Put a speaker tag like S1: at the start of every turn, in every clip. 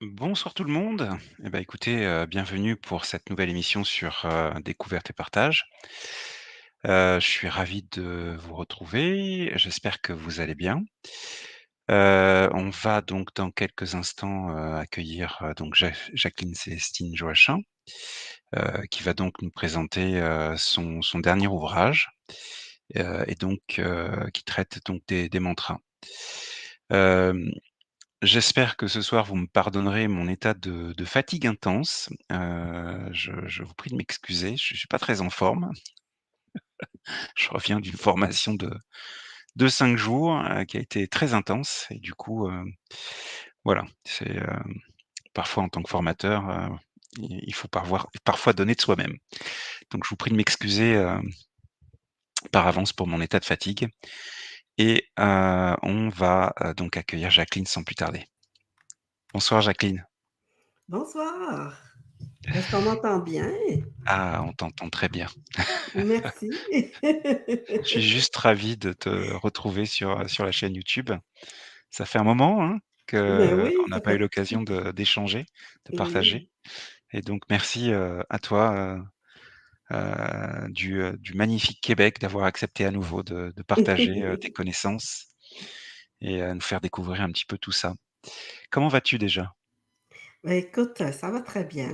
S1: Bonsoir tout le monde. Écoutez, bienvenue pour cette nouvelle émission sur, découverte et partage. Je suis ravi de vous retrouver, j'espère que vous allez bien. On va donc dans quelques instants, accueillir, donc Jacqueline Célestine Joachim, qui va donc nous présenter, son dernier ouvrage, et donc qui traite donc des mantras. Hem J'espère que ce soir vous me pardonnerez mon état de fatigue intense. Je vous prie de m'excuser, je suis pas très en forme. Je reviens d'une formation de 5 jours, qui a été très intense et du coup, voilà, c'est, parfois en tant que formateur, il faut parfois donner de soi-même. Donc je vous prie de m'excuser, par avance pour mon état de fatigue et on va, donc accueillir Jacqueline sans plus tarder. Bonsoir Jacqueline.
S2: Bonsoir. Est-ce qu'on m'entend bien?
S1: Ah, on t'entend très bien.
S2: Merci.
S1: Je suis juste ravi de te retrouver sur la chaîne YouTube. Ça fait un moment, hein,
S2: Ben
S1: qu'on
S2: oui,
S1: n'a
S2: ça
S1: pas eu
S2: fait
S1: l'occasion d'échanger, de partager
S2: oui.
S1: et donc merci, à toi, du magnifique Québec d'avoir accepté à nouveau de partager, tes connaissances et nous faire découvrir un petit peu tout ça. Comment vas-tu déjà?
S2: Ben écoute, ça va très bien.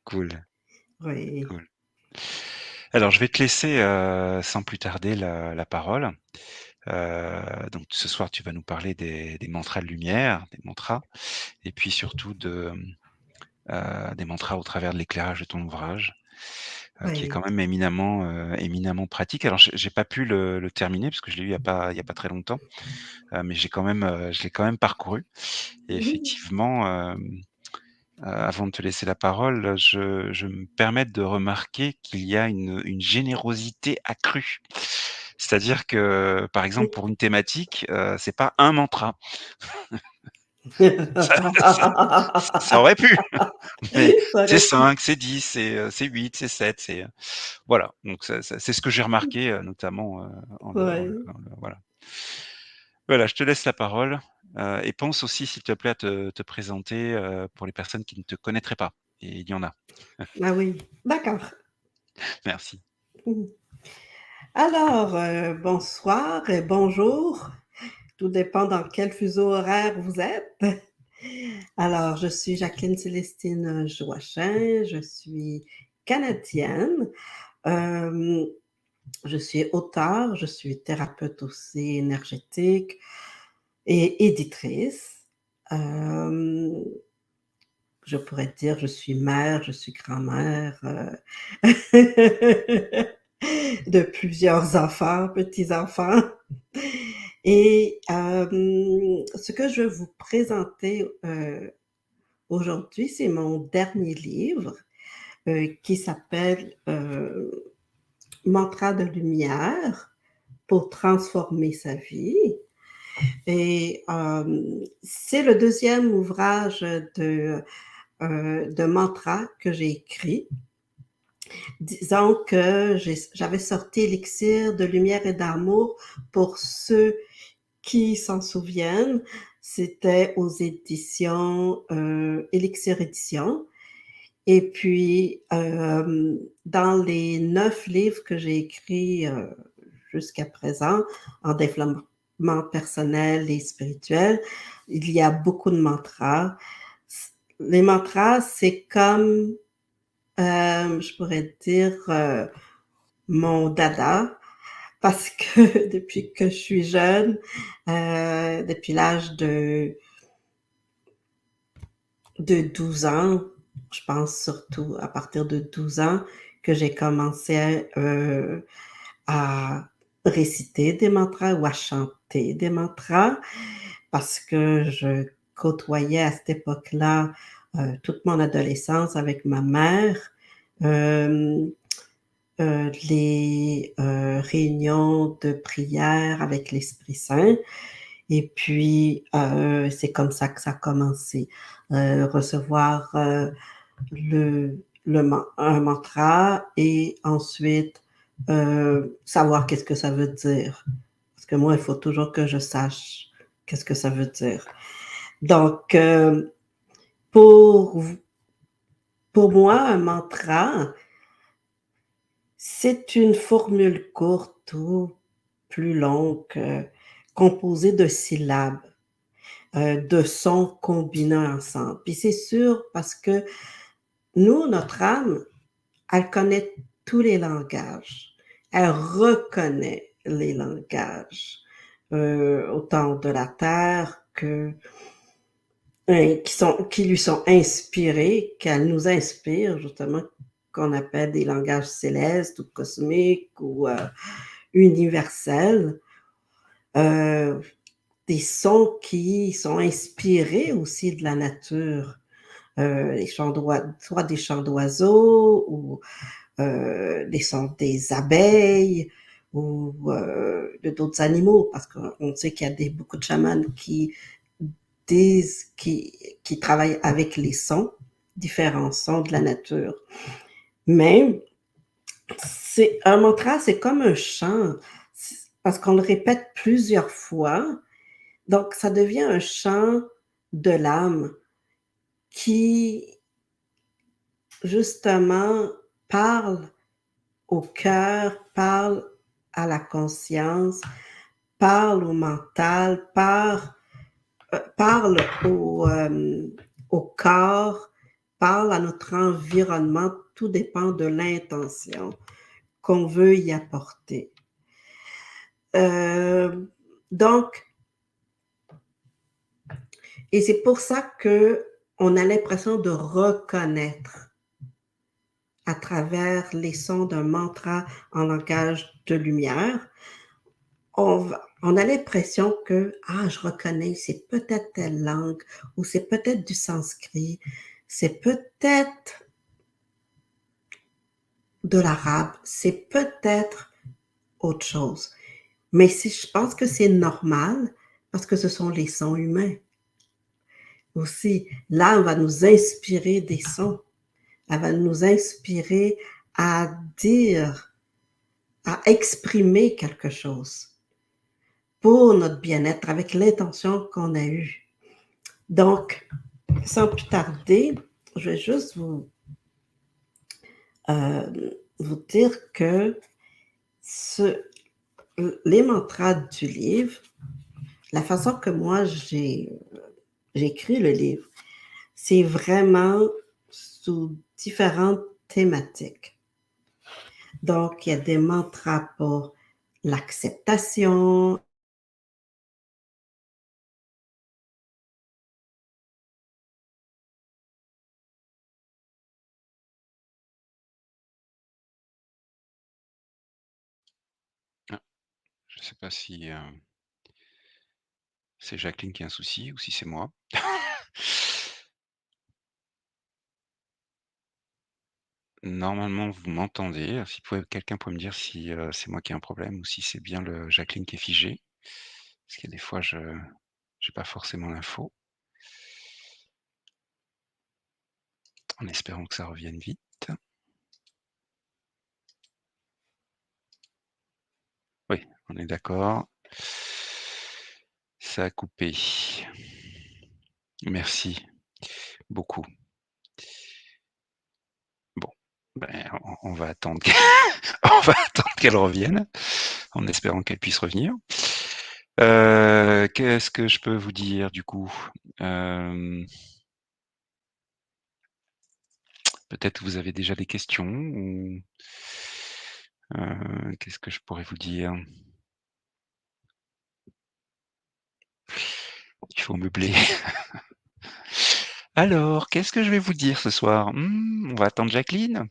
S1: Cool,
S2: Oui.
S1: cool. Alors je vais te laisser, sans plus tarder la parole. Donc ce soir, tu vas nous parler des mantras de lumière, des mantras et puis surtout des mantras au travers de l'éclairage de ton ouvrage, qui est
S2: Oui.
S1: quand même éminemment pratique. Alors j'ai pas pu le terminer parce que je l'ai eu il y a pas très longtemps, mais je l'ai quand même parcouru et effectivement, avant de te laisser la parole, je me permets de remarquer qu'il y a une générosité accrue. C'est-à-dire que, par exemple, pour une thématique, c'est pas un mantra. Ça ça aurait pu, mais
S2: Ça
S1: c'est
S2: aurait pu.
S1: 5, c'est 10, c'est 8, c'est 7, voilà. Donc ça c'est ce que j'ai remarqué, notamment,
S2: Oui.
S1: voilà. Voilà, je te laisse la parole, et pense aussi, s'il te plaît, à te présenter, pour les personnes qui ne te connaîtraient pas et il y en a.
S2: Ah oui, d'accord.
S1: Merci.
S2: Alors, bonsoir et bonjour. Tout dépend dans quel fuseau horaire vous êtes. Alors, je suis Jacqueline Célestine Joachim, je suis canadienne. Hem Je suis auteure, je suis thérapeute aussi énergétique et éditrice. Hem, je pourrais dire je suis mère, je suis grand-mère, de plusieurs enfants, petits-enfants et ce que je vais vous présenter, aujourd'hui, c'est mon dernier livre, qui s'appelle, «Mantra de lumière pour transformer sa vie». Et c'est le deuxième ouvrage de mantra que j'ai écrit. Disons que j'avais sorti Élixir de lumière et d'amour pour ceux qui s'en souviennent. C'était aux éditions, Élixir Éditions et puis, dans les 9 livres que j'ai écrits, jusqu'à présent en développement personnel et spirituel, il y a beaucoup de mantras. Les mantras, c'est comme, je pourrais dire, mon dada parce que depuis que je suis jeune, depuis l'âge de 12 ans, je pense surtout à partir de 12 ans que j'ai commencé, à réciter des mantras ou à chanter des mantras parce que je côtoyais à cette époque-là, toute mon adolescence avec ma mère, hem, les, réunions de prière avec l'Esprit Saint et puis, c'est comme ça que ça a commencé. Recevoir, un mantra et ensuite, savoir qu'est-ce que ça veut dire. Parce que moi, il faut toujours que je sache qu'est-ce que ça veut dire. Donc, Pour pour moi, un mantra, c'est une formule courte ou plus longue, composée de syllabes, de sons combinés ensemble. Puis c'est sûr parce que nous, notre âme, elle connaît tous les langages. Elle reconnaît les langages, autant de la terre que qui lui sont inspirés, qu'elle nous inspire justement, qu'on appelle des langages célestes ou cosmiques ou universels. Euh, des sons qui sont inspirés aussi de la nature, soit des chants d'oiseaux ou des sons des abeilles ou de d'autres animaux, parce qu'on sait qu'il y a beaucoup de chamans qui travaillent avec les sons, différents sons de la nature. Mais c'est un mantra, c'est comme un chant, parce qu'on le répète plusieurs fois, donc ça devient un chant de l'âme qui justement parle au cœur, parle à la conscience, parle au mental, parle au corps, parle à notre environnement. Tout dépend de l'intention qu'on veut y apporter. Euh, donc, et c'est pour ça que on a l'impression de reconnaître à travers les sons d'un mantra en langage de lumière. On a l'impression que, ah, je reconnais, c'est peut-être telle langue, ou c'est peut-être du sanskrit, c'est peut-être de l'arabe, c'est peut-être autre chose. Mais je pense que c'est normal parce que ce sont les sons humains. Aussi, là, on va nous inspirer des sons. Elle va nous inspirer à dire, à exprimer quelque chose pour notre bien-être avec l'intention qu'on a eue. Donc, sans plus tarder, je vais juste vous dire que les mantras du livre, la façon que moi j'ai écrit le livre, c'est vraiment sous différentes thématiques. Donc, il y a des mantras pour l'acceptation.
S1: Ah, je ne sais pas si c'est Jacqueline qui a un souci ou si c'est moi. Normalement, vous m'entendez. Si quelqu'un peut me dire si c'est moi qui ai un problème ou si c'est bien le Jacqueline qui est figé. Parce qu'il y a des fois, je n'ai pas forcément l'info. En espérant que ça revienne vite. Oui, on est d'accord. Ça a coupé. Merci beaucoup. Bon, ben, on va attendre on va attendre qu'elle revienne, en espérant qu'elle puisse revenir. Qu'est-ce que je peux vous dire du coup? Peut-être que vous avez déjà des questions ou qu'est-ce que je pourrais vous dire? Il faut meubler. Alors, qu'est-ce que je vais vous dire ce soir? On va attendre Jacqueline?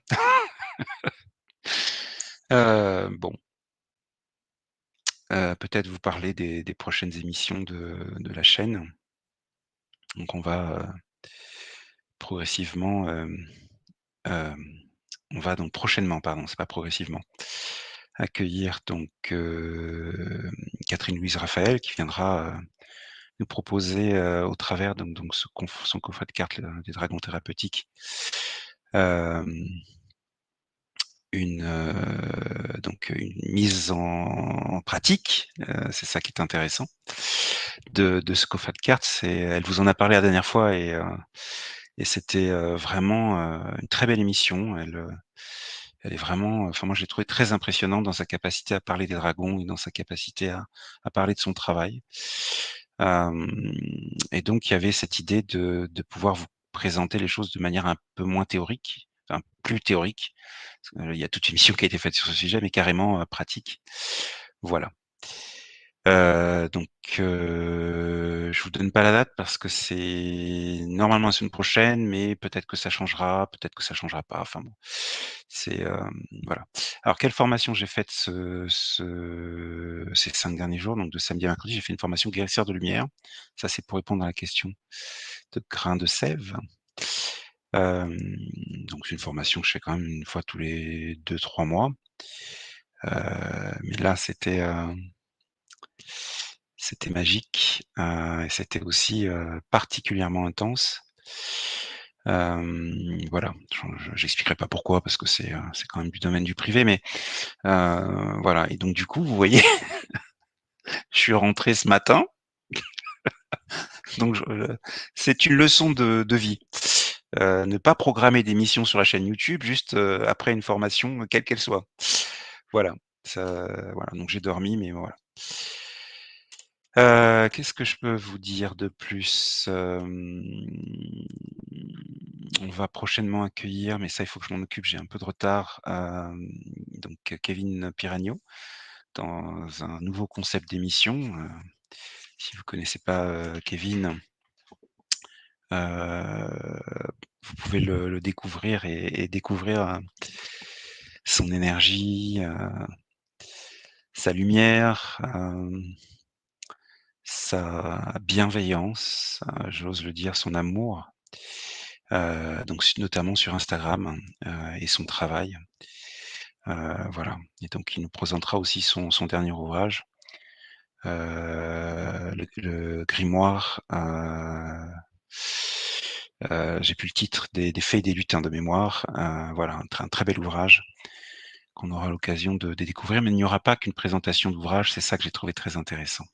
S1: Bon, peut-être vous parler des prochaines émissions de la chaîne. Donc on va, progressivement, on va donc prochainement, pardon, c'est pas progressivement, accueillir donc, Catherine Louise Raphaël qui viendra, nous proposer, au travers donc son coffret de cartes, des dragons thérapeutiques, hem, donc une mise en pratique, c'est ça qui est intéressant de ce coffret de cartes. Elle vous en a parlé la dernière fois et et c'était, vraiment, une très belle émission. Elle est vraiment, enfin moi je l'ai trouvée très impressionnante dans sa capacité à parler des dragons et dans sa capacité à parler de son travail. Hem Et donc il y avait cette idée de pouvoir vous présenter les choses de manière un peu moins théorique, enfin plus théorique. Parce qu'il y a toute une émission qui a été faite sur ce sujet, mais carrément, pratique. Voilà. Donc je vous donne pas la date parce que c'est normalement la semaine prochaine, mais peut-être que ça changera pas. Enfin bon, c'est, voilà. Alors quelle formation j'ai faite ces 5 derniers jours, donc de samedi à mercredi? J'ai fait une formation guérisseur de lumière. Ça, c'est pour répondre à la question de grains de sève. Hem, donc c'est une formation que je fais quand même une fois tous les 2-3 mois. Mais là, c'était magique, et c'était aussi, particulièrement intense. Voilà, j'expliquerai pas pourquoi parce que c'est quand même du domaine du privé, mais voilà, et donc du coup, vous voyez, je suis rentré ce matin, donc c'est une leçon de vie. Ne pas programmer d'émissions sur la chaîne YouTube juste, après une formation, quelle qu'elle soit. Voilà, ça voilà, donc j'ai dormi, mais voilà. Qu'est-ce que je peux vous dire de plus? On va prochainement accueillir, mais ça, il faut que je m'en occupe, j'ai un peu de retard, donc Kevin Piragno dans un nouveau concept d'émission. Si vous connaissez pas, Kevin, vous pouvez le découvrir et découvrir, son énergie, sa lumière, sa bienveillance, j'ose le dire, son amour, donc notamment sur Instagram, et son travail, voilà, et donc il nous présentera aussi son dernier ouvrage, le grimoire, j'ai plus le titre, des Fées et des Lutins de mémoire, voilà, un très bel ouvrage qu'on aura l'occasion de découvrir, mais il n'y aura pas qu'une présentation d'ouvrage, c'est ça que j'ai trouvé très intéressant.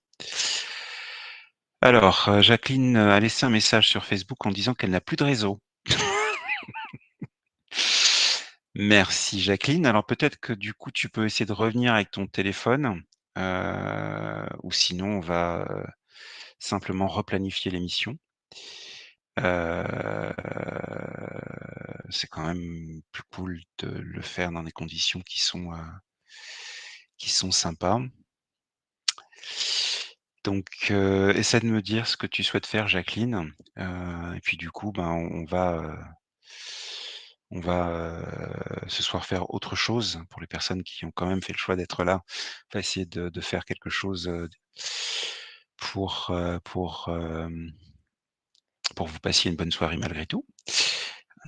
S1: Alors, Jacqueline, a laissé un message sur Facebook en disant qu'elle n'a plus de réseau. Merci Jacqueline. Alors peut-être que du coup tu peux essayer de revenir avec ton téléphone, ou sinon on va, simplement replanifier l'émission. Heu, c'est quand même plus cool de le faire dans des conditions qui sont sympas. Donc, essaie de me dire ce que tu souhaites faire Jacqueline, et puis du coup, ben, on va ce soir faire autre chose pour les personnes qui ont quand même fait le choix d'être là. On va essayer de faire quelque chose, pour, pour que vous passiez une bonne soirée malgré tout.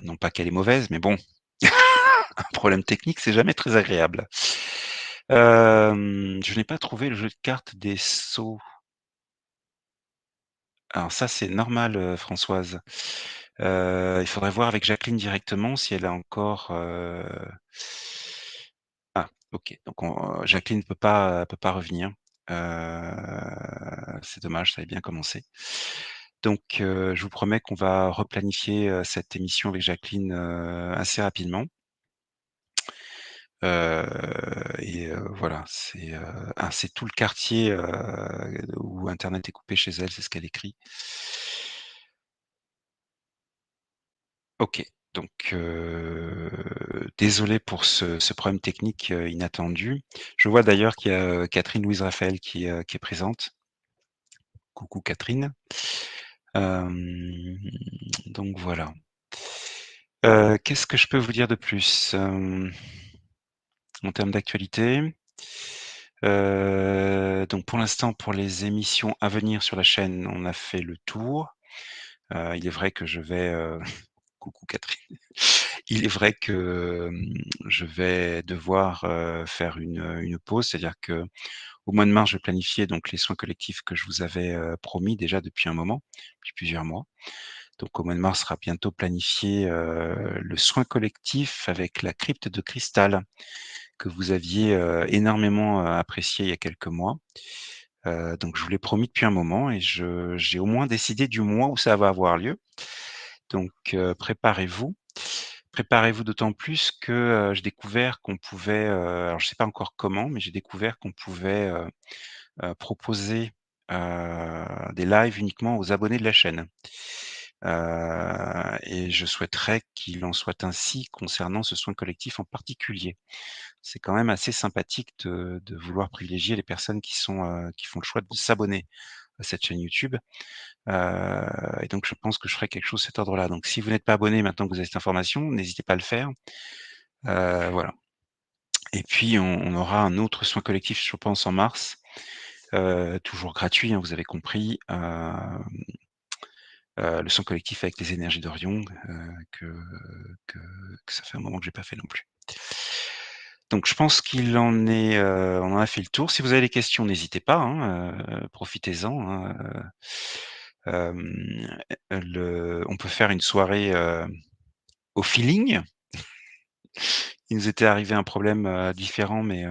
S1: Non pas qu'elle est mauvaise, mais bon, un problème technique, c'est jamais très agréable. Je n'ai pas trouvé le jeu de cartes des sceaux. Alors ça, c'est normal, Françoise. Il faudrait voir avec Jacqueline directement si elle a encore, ah, OK, donc Jacqueline peut pas revenir. C'est dommage, ça avait bien commencé. Donc je vous promets qu'on va replanifier, cette émission avec Jacqueline, assez rapidement. Et voilà, c'est tout le quartier, où internet est coupé chez elle, c'est ce qu'elle écrit. OK, donc désolé pour ce problème technique, inattendu. Je vois d'ailleurs qu'il y a, Catherine Louise Raphaël qui est présente. Coucou Catherine. Hem, donc voilà. Qu'est-ce que je peux vous dire de plus, en termes d'actualité? Donc pour l'instant, pour les émissions à venir sur la chaîne, on a fait le tour. Il est vrai que je vais, coucou Catherine. Il est vrai que, je vais devoir, faire une pause. C'est-à-dire qu'au mois de mars, je planifiais donc les soins collectifs que je vous avais, promis déjà depuis un moment, depuis plusieurs mois. Donc au mois de mars sera bientôt planifié, le soin collectif avec la crypte de cristal que vous aviez, énormément, apprécié il y a quelques mois. Donc je vous l'ai promis depuis un moment et j'ai au moins décidé du mois où ça va avoir lieu. Donc préparez-vous. Préparez-vous d'autant plus que, j'ai découvert qu'on pouvait, alors je sais pas encore comment, mais j'ai découvert qu'on pouvait, proposer, des lives uniquement aux abonnés de la chaîne. Et je souhaiterais qu'il en soit ainsi concernant ce soin collectif en particulier. C'est quand même assez sympathique de vouloir privilégier les personnes qui font le choix de s'abonner à cette chaîne YouTube. Et donc je pense que je ferai quelque chose de cet ordre-là. Donc si vous n'êtes pas abonné maintenant que vous avez cette information, n'hésitez pas à le faire. Voilà. Et puis on aura un autre soin collectif, je pense en mars, toujours gratuit, hein, vous avez compris, le soin collectif avec les énergies d'Orion, que que que ça fait un moment que j'ai pas fait non plus. Donc je pense on en a fait le tour. Si vous avez des questions, n'hésitez pas, hein, profitez-en, hein, on peut faire une soirée, au feeling. Il nous était arrivé un problème, différent, mais,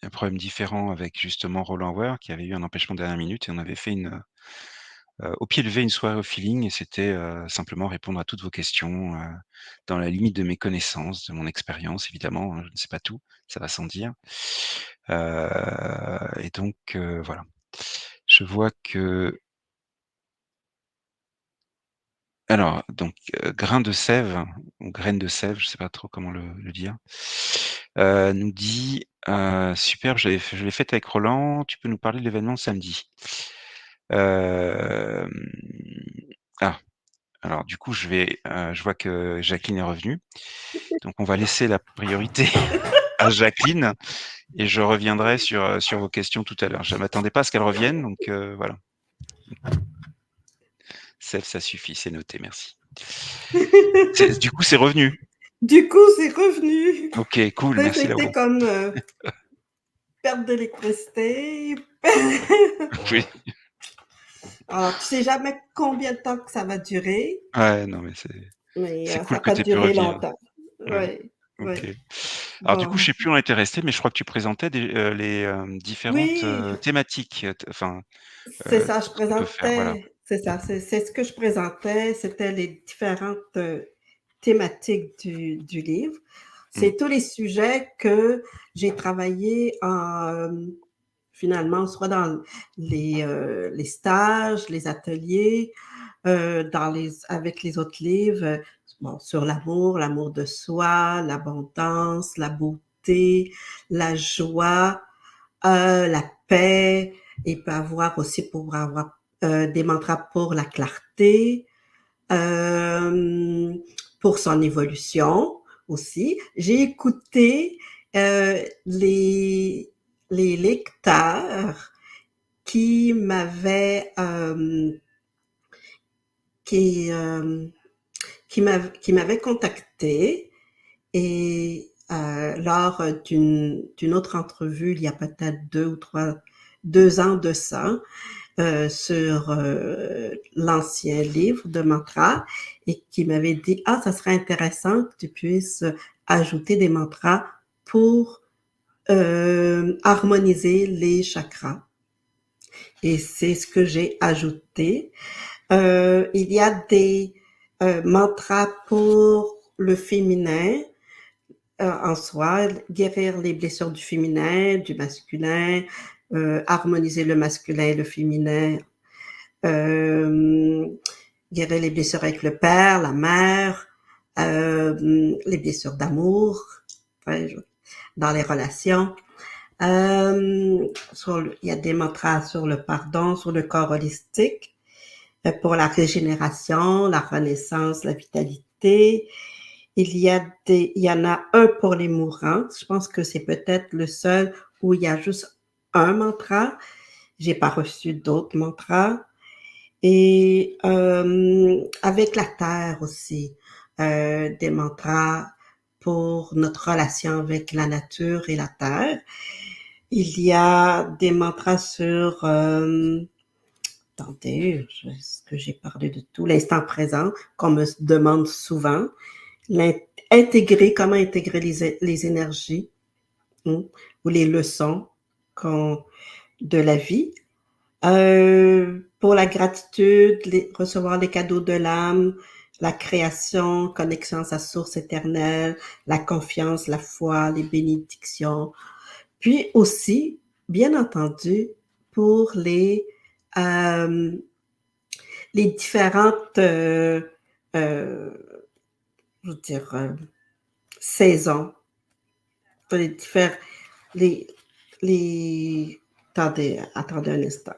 S1: un problème différent avec justement Roland Ware qui avait eu un empêchement de dernière minute et on avait fait au pied levé une soirée au feeling et c'était, simplement répondre à toutes vos questions, dans la limite de mes connaissances, de mon expérience évidemment, hein, je ne sais pas tout, ça va sans dire. Et donc, voilà. Je vois que alors donc, grain de sève ou graine de sève, je sais pas trop comment le dire, nous dit, «Superbe, je l'ai faite avec Roland, tu peux nous parler de l'événement samedi?» Hem, ah, alors du coup je vois que Jacqueline est revenue, donc on va laisser la priorité à Jacqueline et je reviendrai sur vos questions tout à l'heure. Je m'attendais pas à ce qu'elle revienne, donc voilà. Sève, ça suffit, c'est noté, merci. Du coup, c'est revenu?
S2: Du coup, c'est revenu.
S1: OK, cool,
S2: Ça,
S1: merci
S2: c'était
S1: Laurent.
S2: comme, perte d'électricité.
S1: Oui,
S2: Alors, tu sais jamais combien de temps que ça va durer,
S1: ouais, non, mais
S2: mais
S1: c'est
S2: ça
S1: cool
S2: a
S1: que
S2: pas
S1: tu aies pu
S2: duré
S1: revenir.
S2: longtemps.
S1: Ouais,
S2: Oui,
S1: OK.
S2: oui.
S1: Alors du coup, je
S2: Bon.
S1: sais plus où on était resté, mais je crois que tu présentais les, différentes,
S2: Oui,
S1: thématiques, enfin,
S2: c'est ça, je
S1: ce qu'on peut faire, voilà.
S2: présentais c'est ça, c'est ce que je présentais, c'était les différentes, thématiques du livre.
S1: Mmh,
S2: C'est tous les sujets que j'ai travaillés finalement, soit dans les stages, les ateliers, avec les autres livres, bon, sur l'amour, l'amour de soi, l'abondance, la beauté, la joie, la paix. Il peut avoir aussi pour avoir des mantras pour la clarté, euh, pour son évolution aussi. J'ai écouté les lecteurs qui m'avaient qui qui m'avait contacté et lors d'une autre entrevue, il y a peut-être 2 ans de ça, sur l'ancien livre de mantras et qui m'avait dit, ah, ça serait intéressant que tu puisses ajouter des mantras pour harmoniser les chakras. Et c'est ce que j'ai ajouté. Il y a des mantras pour le féminin en soi, guérir les blessures du féminin, du masculin, harmoniser le masculin et le féminin, euh, guérir les blessures avec le père, la mère, les blessures d'amour, enfin, dans les relations. Il y a des mantras sur le pardon, sur le corps holistique, pour la régénération, la renaissance, la vitalité. Il y en a un pour les mourants. Je pense que c'est peut-être le seul où il y a juste un mantra. J'ai pas reçu d'autres mantras. Et avec la terre aussi, des mantras pour notre relation avec la nature et la terre. Il y a des mantras sur attendez, est-ce que j'ai parlé de tout? L'instant présent, qu'on me demande souvent. Comment intégrer les énergies, ou les leçons qu'on de la vie, pour la gratitude, recevoir les cadeaux de l'âme, la création, connexion à sa source éternelle, la confiance, la foi, les bénédictions. Puis aussi, bien entendu, pour euh, les différentes, euh, je veux dire, saisons, pour les différents, les, les, attendez un instant,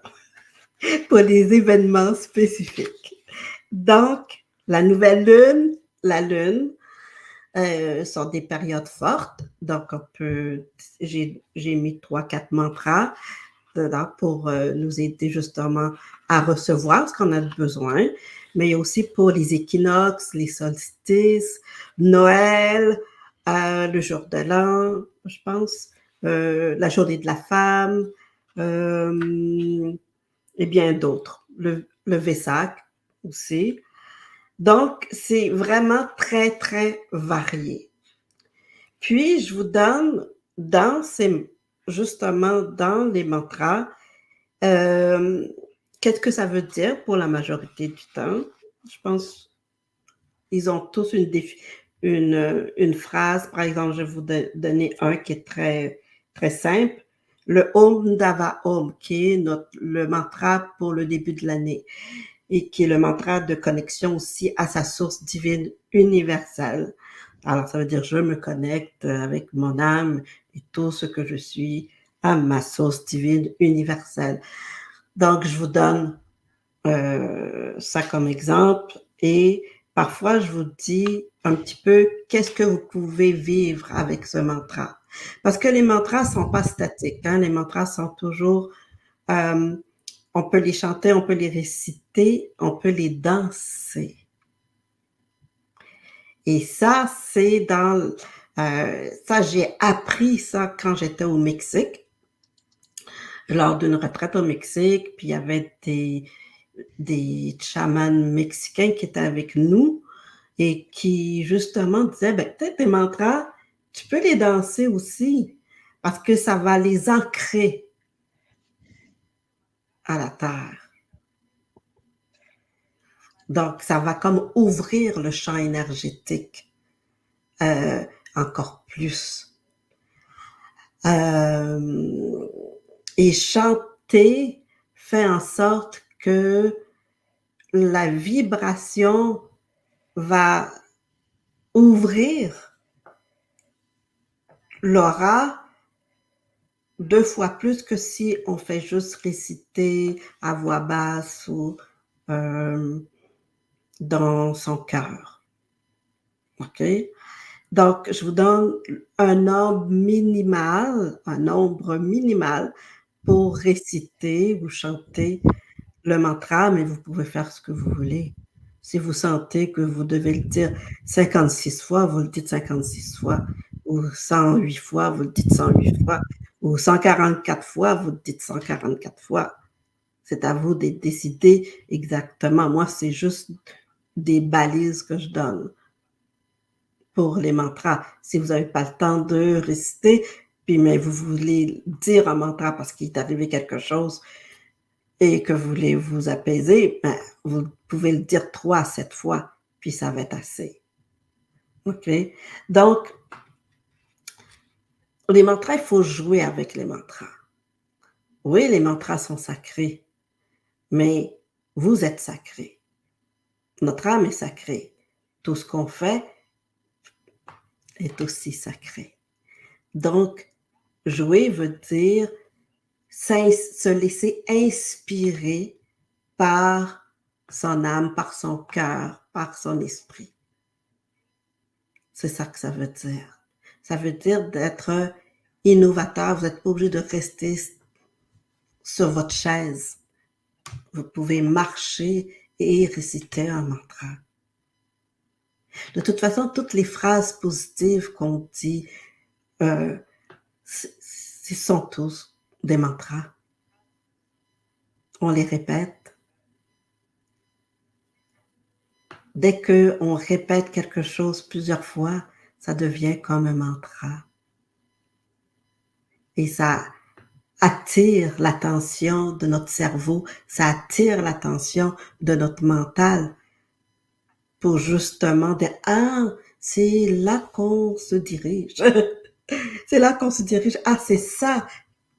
S2: pour les événements spécifiques. Donc, la nouvelle lune, la lune, sont des périodes fortes. Donc, j'ai mis 3, 4 mantras dedans pour nous aider justement à recevoir ce qu'on a besoin, mais aussi pour les équinoxes, les solstices, Noël, le jour de l'an, je pense, la journée de la femme, et bien d'autres. Le Vesak aussi. Donc, c'est vraiment très, très varié. Puis, je vous donne justement dans les mantras, euh, qu'est-ce que ça veut dire pour la majorité du temps. Je pense qu'ils ont tous une phrase. Par exemple, je vais vous donner un qui est très, très simple. Le Om Dava Om, qui est le mantra pour le début de l'année et qui est le mantra de connexion aussi à sa source divine universelle. Alors, ça veut dire je me connecte avec mon âme et tout ce que je suis à ma source divine universelle. Donc, je vous donne ça comme exemple et parfois, je vous dis un petit peu qu'est-ce que vous pouvez vivre avec ce mantra. Parce que les mantras sont pas statiques. Hein? Les mantras sont toujours euh, on peut les chanter, on peut les réciter, on peut les danser. Et ça, c'est ça, j'ai appris ça quand j'étais au Mexique, lors d'une retraite au Mexique, puis il y avait des chamans mexicains qui étaient avec nous et qui, justement, disaient, ben, peut-être tes mantras, tu peux les danser aussi, parce que ça va les ancrer à la terre. Donc, ça va comme ouvrir le champ énergétique euh, encore plus. Euh, et chanter fait en sorte que la vibration va ouvrir l'aura 2 fois plus que si on fait juste réciter à voix basse ou euh, dans son cœur. OK? Donc, je vous donne un nombre minimal pour réciter ou chanter le mantra, mais vous pouvez faire ce que vous voulez. Si vous sentez que vous devez le dire 56 fois, vous le dites 56 fois, ou 108 fois, vous le dites 108 fois, ou 144 fois, vous le dites 144 fois. C'est à vous de décider exactement. Moi, c'est juste des balises que je donne pour les mantras. Si vous n'avez pas le temps de réciter, puis mais vous voulez dire un mantra parce qu'il est arrivé quelque chose et que vous voulez vous apaiser, ben, vous pouvez le dire 3 à 7 fois, puis ça va être assez. OK? Donc, les mantras, il faut jouer avec les mantras. Oui, les mantras sont sacrés, mais vous êtes sacré. Notre âme est sacrée. Tout ce qu'on fait est aussi sacré. Donc, jouer veut dire se laisser inspirer par son âme, par son cœur, par son esprit. C'est ça que ça veut dire. Ça veut dire d'être innovateur. Vous n'êtes pas obligé de rester sur votre chaise. Vous pouvez marcher et réciter un mantra. De toute façon, toutes les phrases positives qu'on dit, ce sont tous des mantras. On les répète. Dès qu'on répète quelque chose plusieurs fois, ça devient comme un mantra. Et ça attire l'attention de notre cerveau, ça attire l'attention de notre mental pour justement dire, ah, c'est là qu'on se dirige. C'est là qu'on se dirige. Ah, c'est ça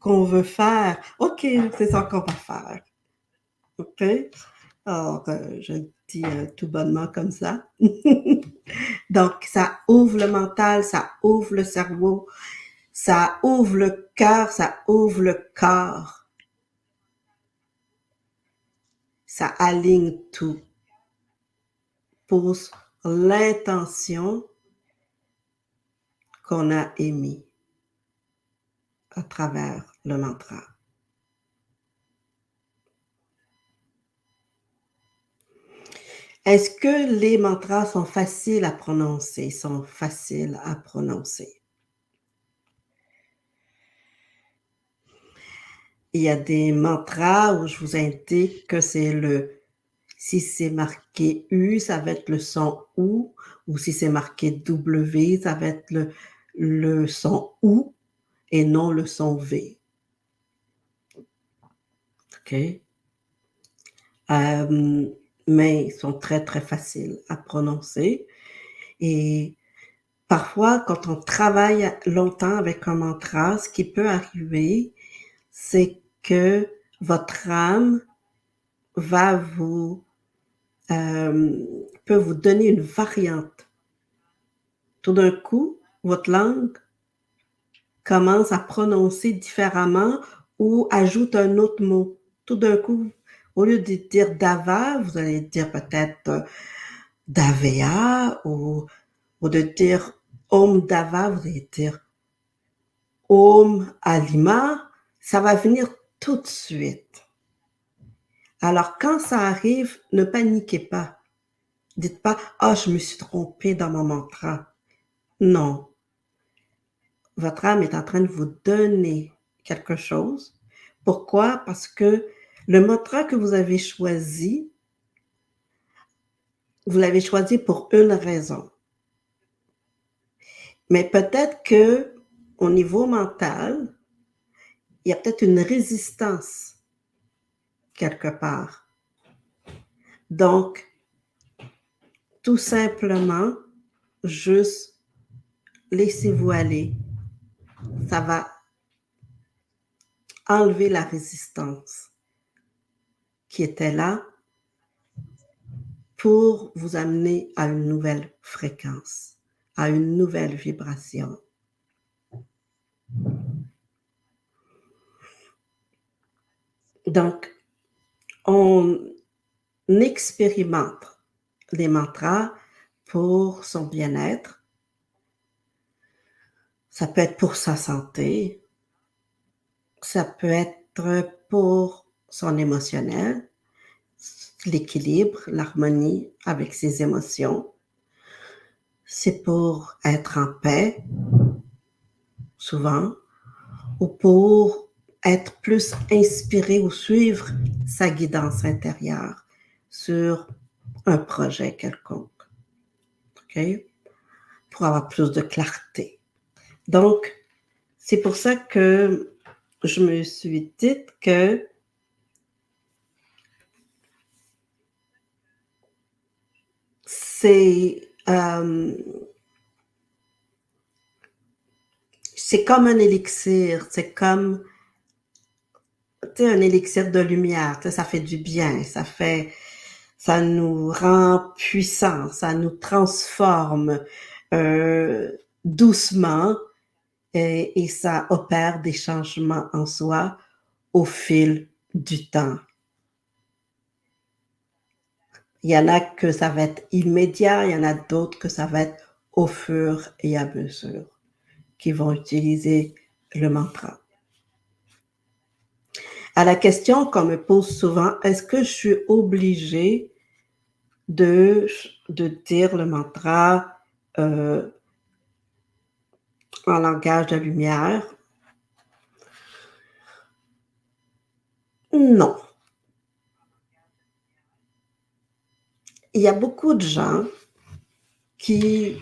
S2: qu'on veut faire. OK, c'est ça qu'on va faire. OK? Alors, je le dis tout bonnement comme ça. Donc, ça ouvre le mental, ça ouvre le cerveau, ça ouvre le cœur, ça ouvre le corps. Ça aligne tout. Pose l'intention qu'on a émise à travers le mantra. Est-ce que les mantras sont faciles à prononcer? Sont faciles à prononcer. Il y a des mantras où je vous indique que c'est si c'est marqué U, ça va être le son OU, ou si c'est marqué W, ça va être le son OU et non le son V. OK? Mais ils sont très, très faciles à prononcer. Et parfois, quand on travaille longtemps avec un mantra, ce qui peut arriver, c'est que votre âme va peut vous donner une variante. Tout d'un coup, votre langue commence à prononcer différemment ou ajoute un autre mot. Tout d'un coup, au lieu de dire Dava, vous allez dire peut-être Davea ou de dire Om Dava, vous allez dire Om Alima. Ça va venir tout de suite. Alors, quand ça arrive, ne paniquez pas. Dites pas, ah, je me suis trompée dans mon mantra. Non. Votre âme est en train de vous donner quelque chose. Pourquoi? Parce que le mantra que vous avez choisi, vous l'avez choisi pour une raison. Mais peut-être que au niveau mental, il y a peut-être une résistance quelque part. Donc, tout simplement, juste laissez-vous aller. Ça va enlever la résistance qui était là pour vous amener à une nouvelle fréquence, à une nouvelle vibration. Donc, on expérimente les mantras pour son bien-être. Ça peut être pour sa santé. Ça peut être pour son émotionnel, l'équilibre, l'harmonie avec ses émotions. C'est pour être en paix, souvent, ou pour être plus inspiré ou suivre sa guidance intérieure sur un projet quelconque. OK? Pour avoir plus de clarté. Donc, c'est pour ça que je me suis dit que c'est comme un élixir, c'est comme un élixir de lumière, ça fait du bien, ça nous rend puissants, ça nous transforme doucement et ça opère des changements en soi au fil du temps. Il y en a que ça va être immédiat, il y en a d'autres que ça va être au fur et à mesure qui vont utiliser le mantra. À la question qu'on me pose souvent, est-ce que je suis obligée de dire le mantra en langage de lumière? Non. Il y a beaucoup de gens qui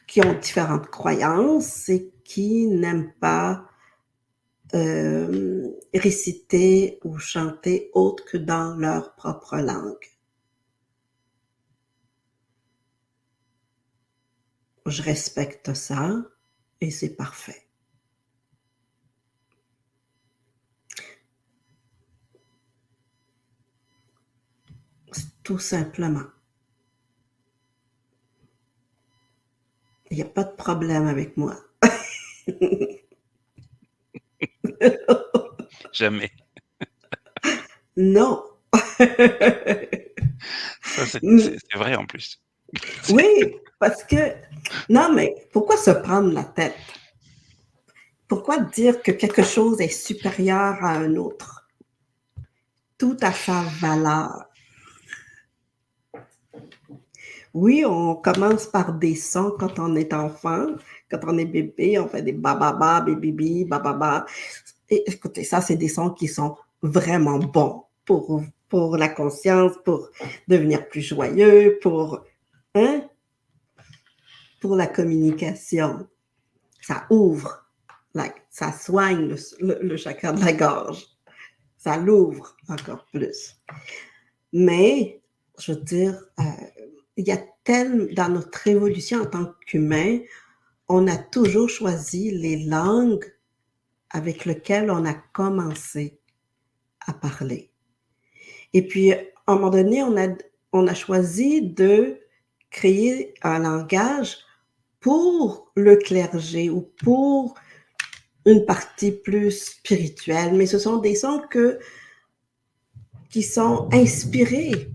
S2: qui ont différentes croyances et qui n'aiment pas réciter ou chanter autre que dans leur propre langue. Je respecte ça et c'est parfait. Tout simplement. Il n'y a pas de problème avec moi.
S1: Jamais.
S2: Non.
S1: Ça, c'est
S2: Mm,
S1: c'est vrai en plus. C'est
S2: oui, parce que, non, mais pourquoi se prendre la tête? Pourquoi dire que quelque chose est supérieur à un autre? Tout à sa valeur. Oui, on commence par des sons quand on est enfant. Quand on est bébé, on fait des bababa, bibibi, bababa. Et écoutez, ça, c'est des sons qui sont vraiment bons pour la conscience, pour devenir plus joyeux, hein, pour la communication. Ça ouvre, ça soigne le chakra de la gorge. Ça l'ouvre encore plus. Mais, je veux dire, il y a tellement, dans notre évolution en tant qu'humain, on a toujours choisi les langues avec lesquelles on a commencé à parler. Et puis, à un moment donné, on a choisi de créer un langage pour le clergé ou pour une partie plus spirituelle, mais ce sont des sons qui sont inspirés.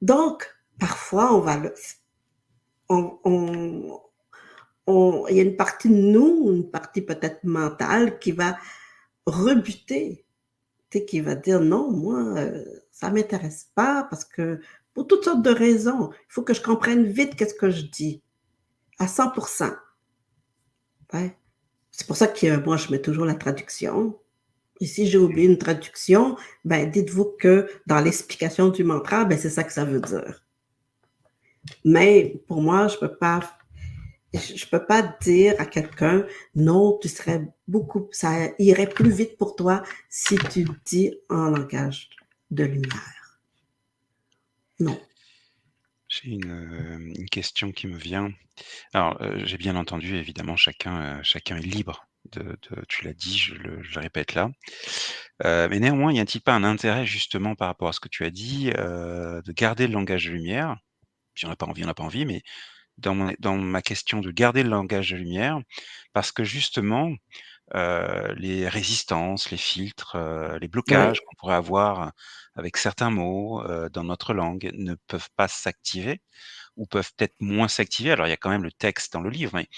S2: Donc, parfois, il y a une partie de nous, une partie peut-être mentale qui va rebuter, qui va dire non, moi, ça m'intéresse pas parce que pour toutes sortes de raisons, il faut que je comprenne vite qu'est-ce que je dis à 100%. Ouais. C'est pour ça que moi, je mets toujours la traduction. Et si j'ai oublié une traduction, ben, dites-vous que dans l'explication du mantra, ben, c'est ça que ça veut dire. Mais pour moi, je peux pas dire à quelqu'un, non, ça irait plus vite pour toi si tu dis en langage de lumière. Non.
S1: J'ai une question qui me vient. Alors, j'ai bien entendu évidemment chacun est libre de tu l'as dit, je le répète là. Mais néanmoins, y a-t-il pas un intérêt justement par rapport à ce que tu as dit, de garder le langage de lumière? Si on n'a pas envie, on n'a pas envie, mais dans ma question de garder le langage de lumière, parce que justement, les résistances, les filtres, les blocages
S2: Oui,
S1: qu'on pourrait avoir avec certains mots, dans notre langue ne peuvent pas s'activer ou peuvent peut-être moins s'activer. Alors il y a quand même le texte dans le livre, mais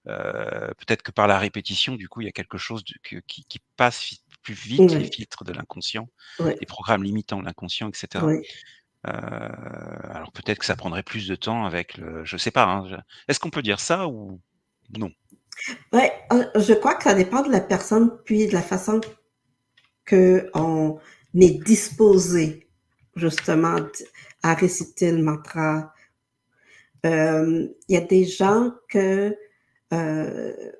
S1: peut-être que par la répétition, du coup, il y a quelque chose de que qui passe plus vite, les
S2: oui,
S1: filtres de l'inconscient,
S2: oui,
S1: les programmes limitants de l'inconscient et cetera.
S2: oui.
S1: Alors peut-être que ça prendrait plus de temps avec le je sais pas, hein, je est-ce qu'on peut dire ça ou non?
S2: Ouais, je crois que ça dépend de la personne, puis de la façon qu'on est disposé justement à réciter le mantra. Il y a des gens que,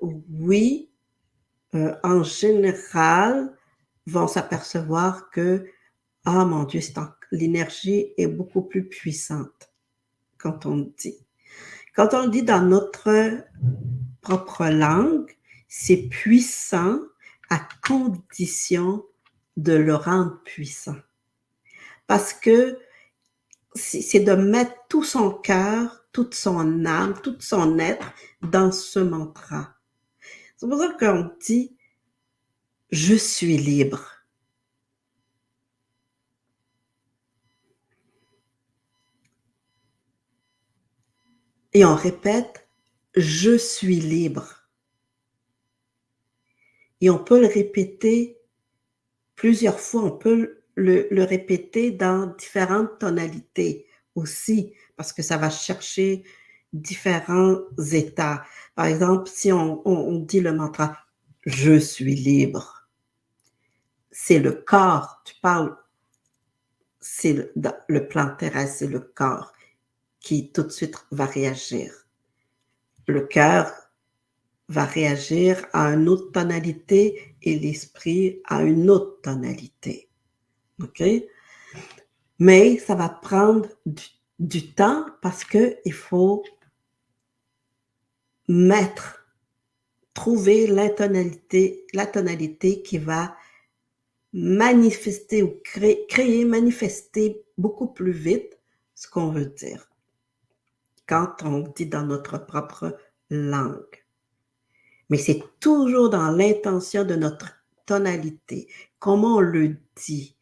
S2: oui, en général, vont s'apercevoir que, ah mon Dieu, l'énergie est beaucoup plus puissante quand on le dit. Quand on le dit dans notre propre langue, c'est puissant à condition de le rendre puissant. Parce que c'est de mettre tout son cœur, toute son âme, tout son être dans ce mantra. C'est pour ça qu'on dit je suis libre. Et on répète je suis libre. Et on peut le répéter plusieurs fois. On peut le répéter dans différentes tonalités aussi, parce que ça va chercher différents états. Par exemple, si on dit le mantra je suis libre, c'est le corps, tu parles, c'est le plan terrestre, c'est le corps qui tout de suite va réagir. le cœur va réagir à une autre tonalité et l'esprit à une autre tonalité. OK? Mais ça va prendre du temps parce qu'il faut mettre, trouver la tonalité qui va manifester ou créer, manifester beaucoup plus vite ce qu'on veut dire quand on dit dans notre propre langue. Mais c'est toujours dans l'intention de notre tonalité, comment on le dit.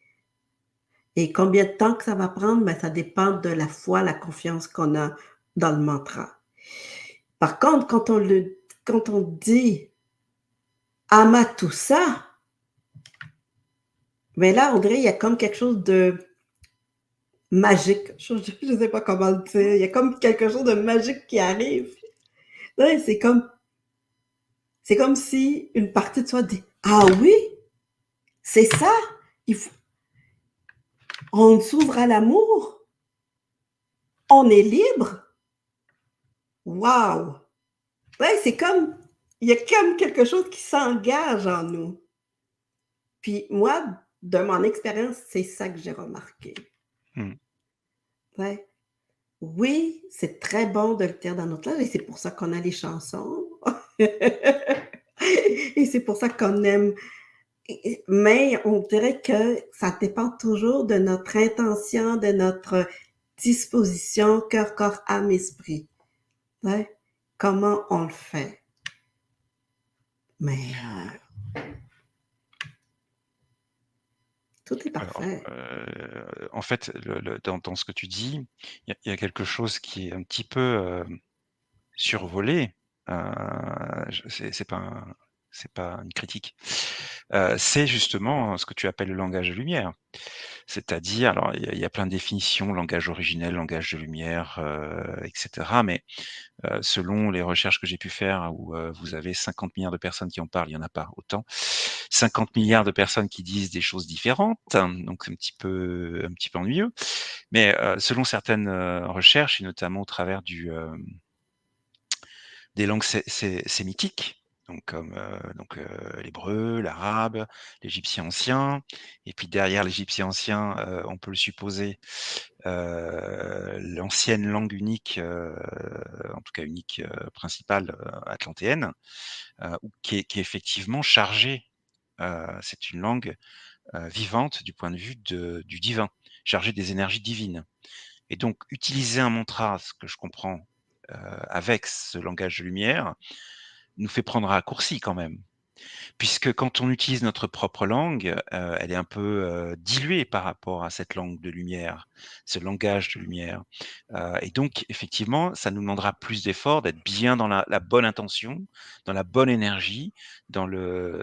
S2: Et combien de temps que ça va prendre, ben, ça dépend de la foi, la confiance qu'on a dans le mantra. Par contre, quand on dit Amatusa, mais là, on dirait qu'il y a comme quelque chose de magique. Je ne sais pas comment le dire. Il y a comme quelque chose de magique qui arrive. Ouais, c'est comme si une partie de soi dit ah oui, c'est ça. Il faut, on s'ouvre à l'amour. On est libre. Waouh! Ouais, c'est comme, il y a comme quelque chose qui s'engage en nous. Puis moi, de mon expérience, c'est ça que j'ai remarqué.
S1: Mmh.
S2: Ouais. Oui, c'est très bon de le dire dans notre langue et c'est pour ça qu'on a les chansons. Et c'est pour ça qu'on aime. Mais on dirait que ça dépend toujours de notre intention, de notre disposition, cœur, corps, âme, esprit. Ouais. Comment on le fait. Mais tout est
S1: Alors,
S2: parfait.
S1: en fait, dans ce que tu dis, il y a quelque chose qui est un petit peu, survolé, heu, je c'est pas une critique. C'est justement ce que tu appelles le langage de lumière. C'est-à-dire alors il y a plein de définitions, langage originel, langage de lumière, et cetera, mais selon les recherches que j'ai pu faire où, vous avez 50 milliards de personnes qui en parlent, il y en a pas autant. 50 milliards de personnes qui disent des choses différentes, donc c'est un petit peu ennuyeux. Mais, selon certaines, recherches et notamment au travers des langues sémitiques, donc comme, l'hébreu, l'arabe, l'égyptien ancien et puis derrière l'égyptien ancien, on peut le supposer, l'ancienne langue unique, en tout cas unique, principale, atlantéenne, ou qui est effectivement chargée, c'est une langue, vivante du point de vue du divin, chargée des énergies divines et donc utiliser un mantra, ce que je comprends, avec ce langage de lumière, nous fait prendre un raccourci quand même. Puisque quand on utilise notre propre langue, elle est un peu, diluée par rapport à cette langue de lumière, ce langage de lumière. Et donc effectivement, ça nous demandera plus d'efforts, d'être bien dans la bonne intention, dans la bonne énergie,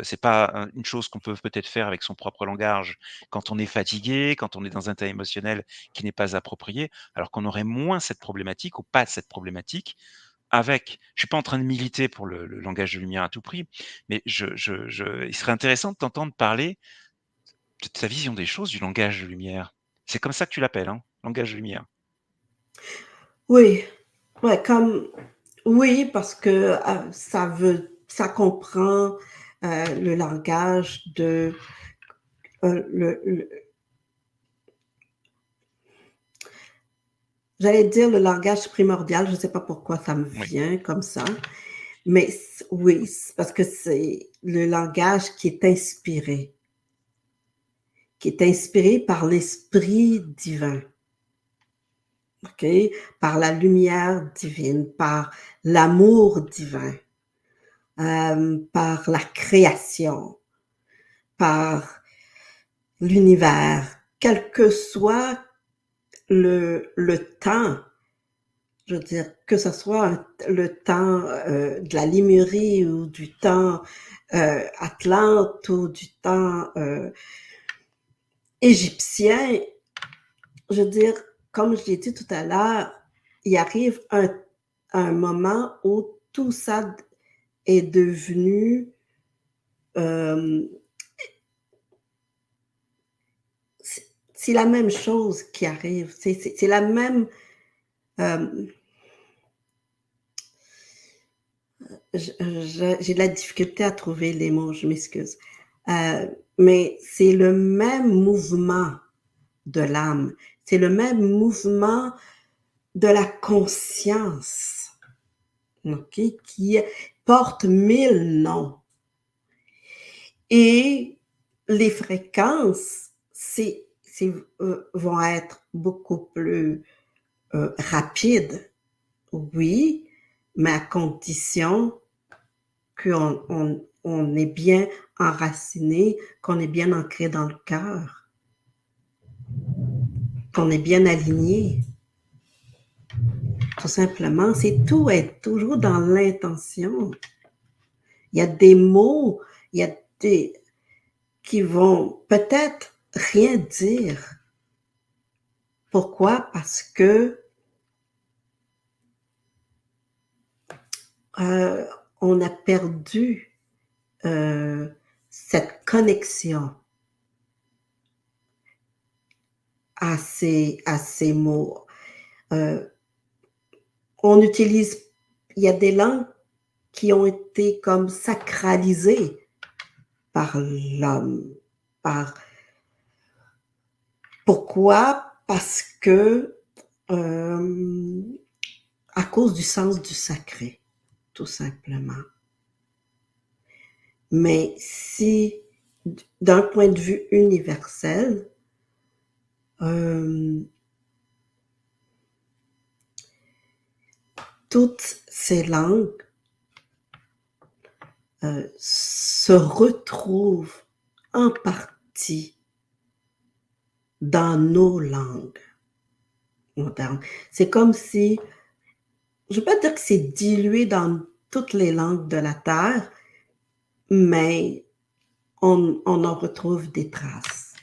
S1: c'est pas une chose qu'on peut peut-être faire avec son propre langage quand on est fatigué, quand on est dans un état émotionnel qui n'est pas approprié, alors qu'on aurait moins cette problématique ou pas cette problématique je suis pas en train de militer pour le langage de lumière à tout prix, mais il serait intéressant de t'entendre parler de ta vision des choses, du langage de lumière. C'est comme ça que tu l'appelles, hein? Langage de lumière?
S2: Oui, ouais, oui, parce que ça comprend le langage de le, j'allais dire le langage primordial, je ne sais pas pourquoi ça me
S1: Oui.
S2: vient comme ça, mais oui, parce que c'est le langage qui est inspiré par l'esprit divin. OK? Par la lumière divine, par l'amour divin, par la création, par l'univers, quel que soit le temps, je veux dire, que ce soit le temps de la Lémurie ou du temps Atlante ou du temps égyptien, je veux dire, comme je l'ai dit tout à l'heure, il arrive un moment où tout ça est devenu c'est la même chose qui arrive. C'est la même. Euh, j'ai de la difficulté à trouver les mots, je m'excuse. Mais c'est le même mouvement de l'âme, c'est le même mouvement de la conscience, OK, qui porte 1000 noms. Et les fréquences, vont être beaucoup plus rapides, oui, mais à condition qu'on est bien enraciné, qu'on est bien ancré dans le cœur, qu'on est bien aligné. Tout simplement, c'est tout être toujours dans l'intention. Il y a des mots, il y a des qui vont peut-être rien dire. Pourquoi? Parce que euh, on a perdu cette connexion à ces mots. Euh, on utilise, il y a des langues qui ont été comme sacralisées par l'homme. Par... Pourquoi? Parce que à cause du sens du sacré, tout simplement. Mais si, d'un point de vue universel, toutes ces langues se retrouvent en partie dans nos langues modernes. C'est comme si, je ne vais pas dire que c'est dilué dans toutes les langues de la Terre, mais on en retrouve des traces.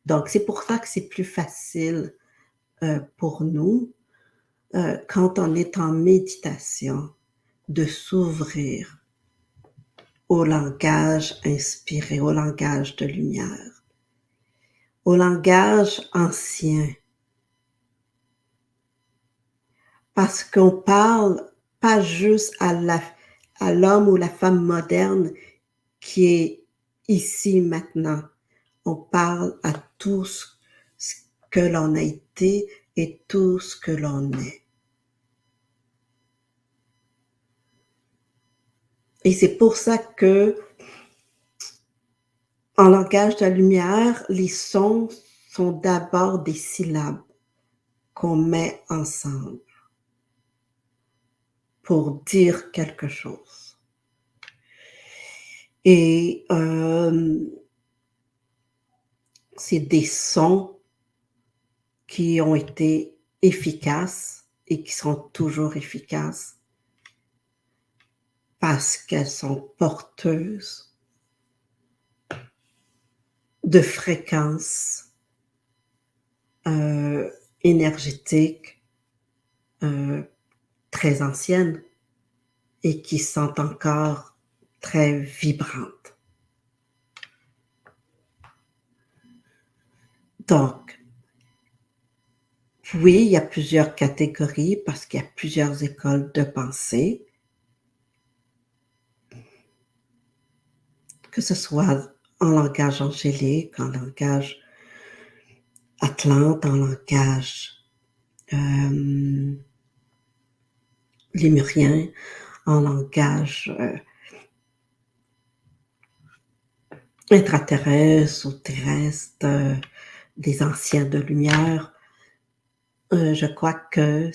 S2: Donc, c'est pour ça que c'est plus facile pour nous, quand on est en méditation, de s'ouvrir au langage inspiré, au langage de lumière, au langage ancien. Parce qu'on parle pas juste à l'homme ou la femme moderne qui est ici maintenant. On parle à tout ce que l'on a été et tout ce que l'on est. Et c'est pour ça que, en langage de la lumière, les sons sont d'abord des syllabes qu'on met ensemble pour dire quelque chose. Et c'est des sons qui ont été efficaces et qui sont toujours efficaces parce qu'elles sont porteuses de fréquences énergétiques très anciennes et qui sont encore très vibrantes. Donc, oui, il y a plusieurs catégories parce qu'il y a plusieurs écoles de pensée, que ce soit en langage angélique, en langage atlante, en langage lémurien, en langage intraterrestre ou terrestre, des anciens de lumière. Je crois que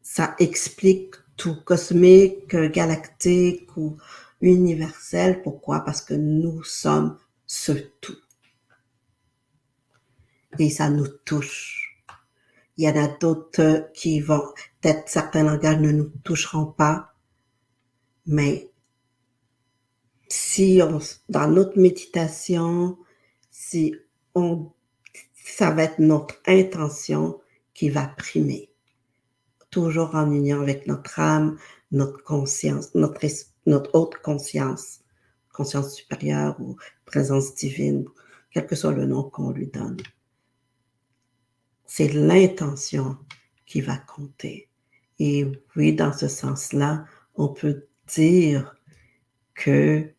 S2: ça explique tout, cosmique, galactique ou universel. Pourquoi? Parce que nous sommes ce tout. Et ça nous touche. Il y en a d'autres qui vont, peut-être certains langages ne nous toucheront pas, mais si dans notre méditation, si ça va être notre intention qui va primer. Toujours en union avec notre âme, notre conscience, notre haute conscience, conscience supérieure ou présence divine, quel que soit le nom qu'on lui donne. C'est l'intention qui va compter. Et oui, dans ce sens-là, on peut dire que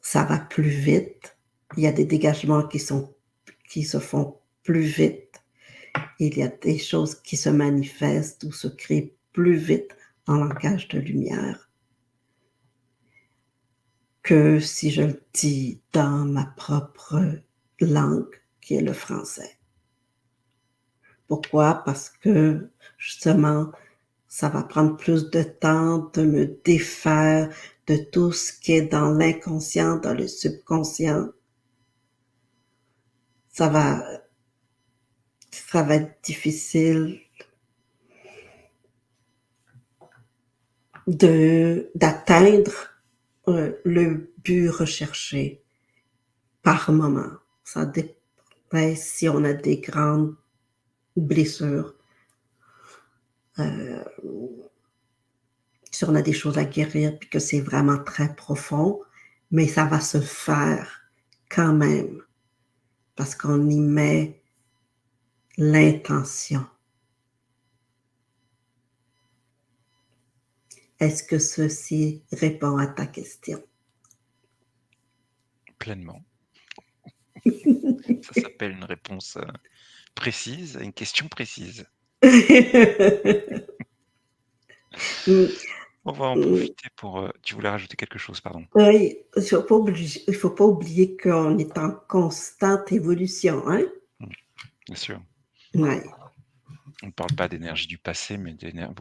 S2: ça va plus vite. Il y a des dégagements qui se font plus vite. Il y a des choses qui se manifestent ou se créent plus vite en langage de lumière que si je le dis dans ma propre langue, qui est le français. Pourquoi? Parce que justement, ça va prendre plus de temps de me défaire de tout ce qui est dans l'inconscient, dans le subconscient. Ça va, ça va être difficile d'atteindre le but recherché par moment. Ça dépend si on a des grandes blessures, euh, si on a des choses à guérir, puis que c'est vraiment très profond, mais ça va se faire quand même parce qu'on y met l'intention. Est-ce que ceci répond à ta question?
S1: Pleinement. Ça s'appelle une réponse précise à une question précise. On va en profiter pour. Tu voulais rajouter quelque chose, pardon.
S2: Oui, il faut pas oublier qu'on est en constante évolution, hein?
S1: Bien sûr.
S2: Ouais.
S1: On ne parle pas d'énergie du passé, mais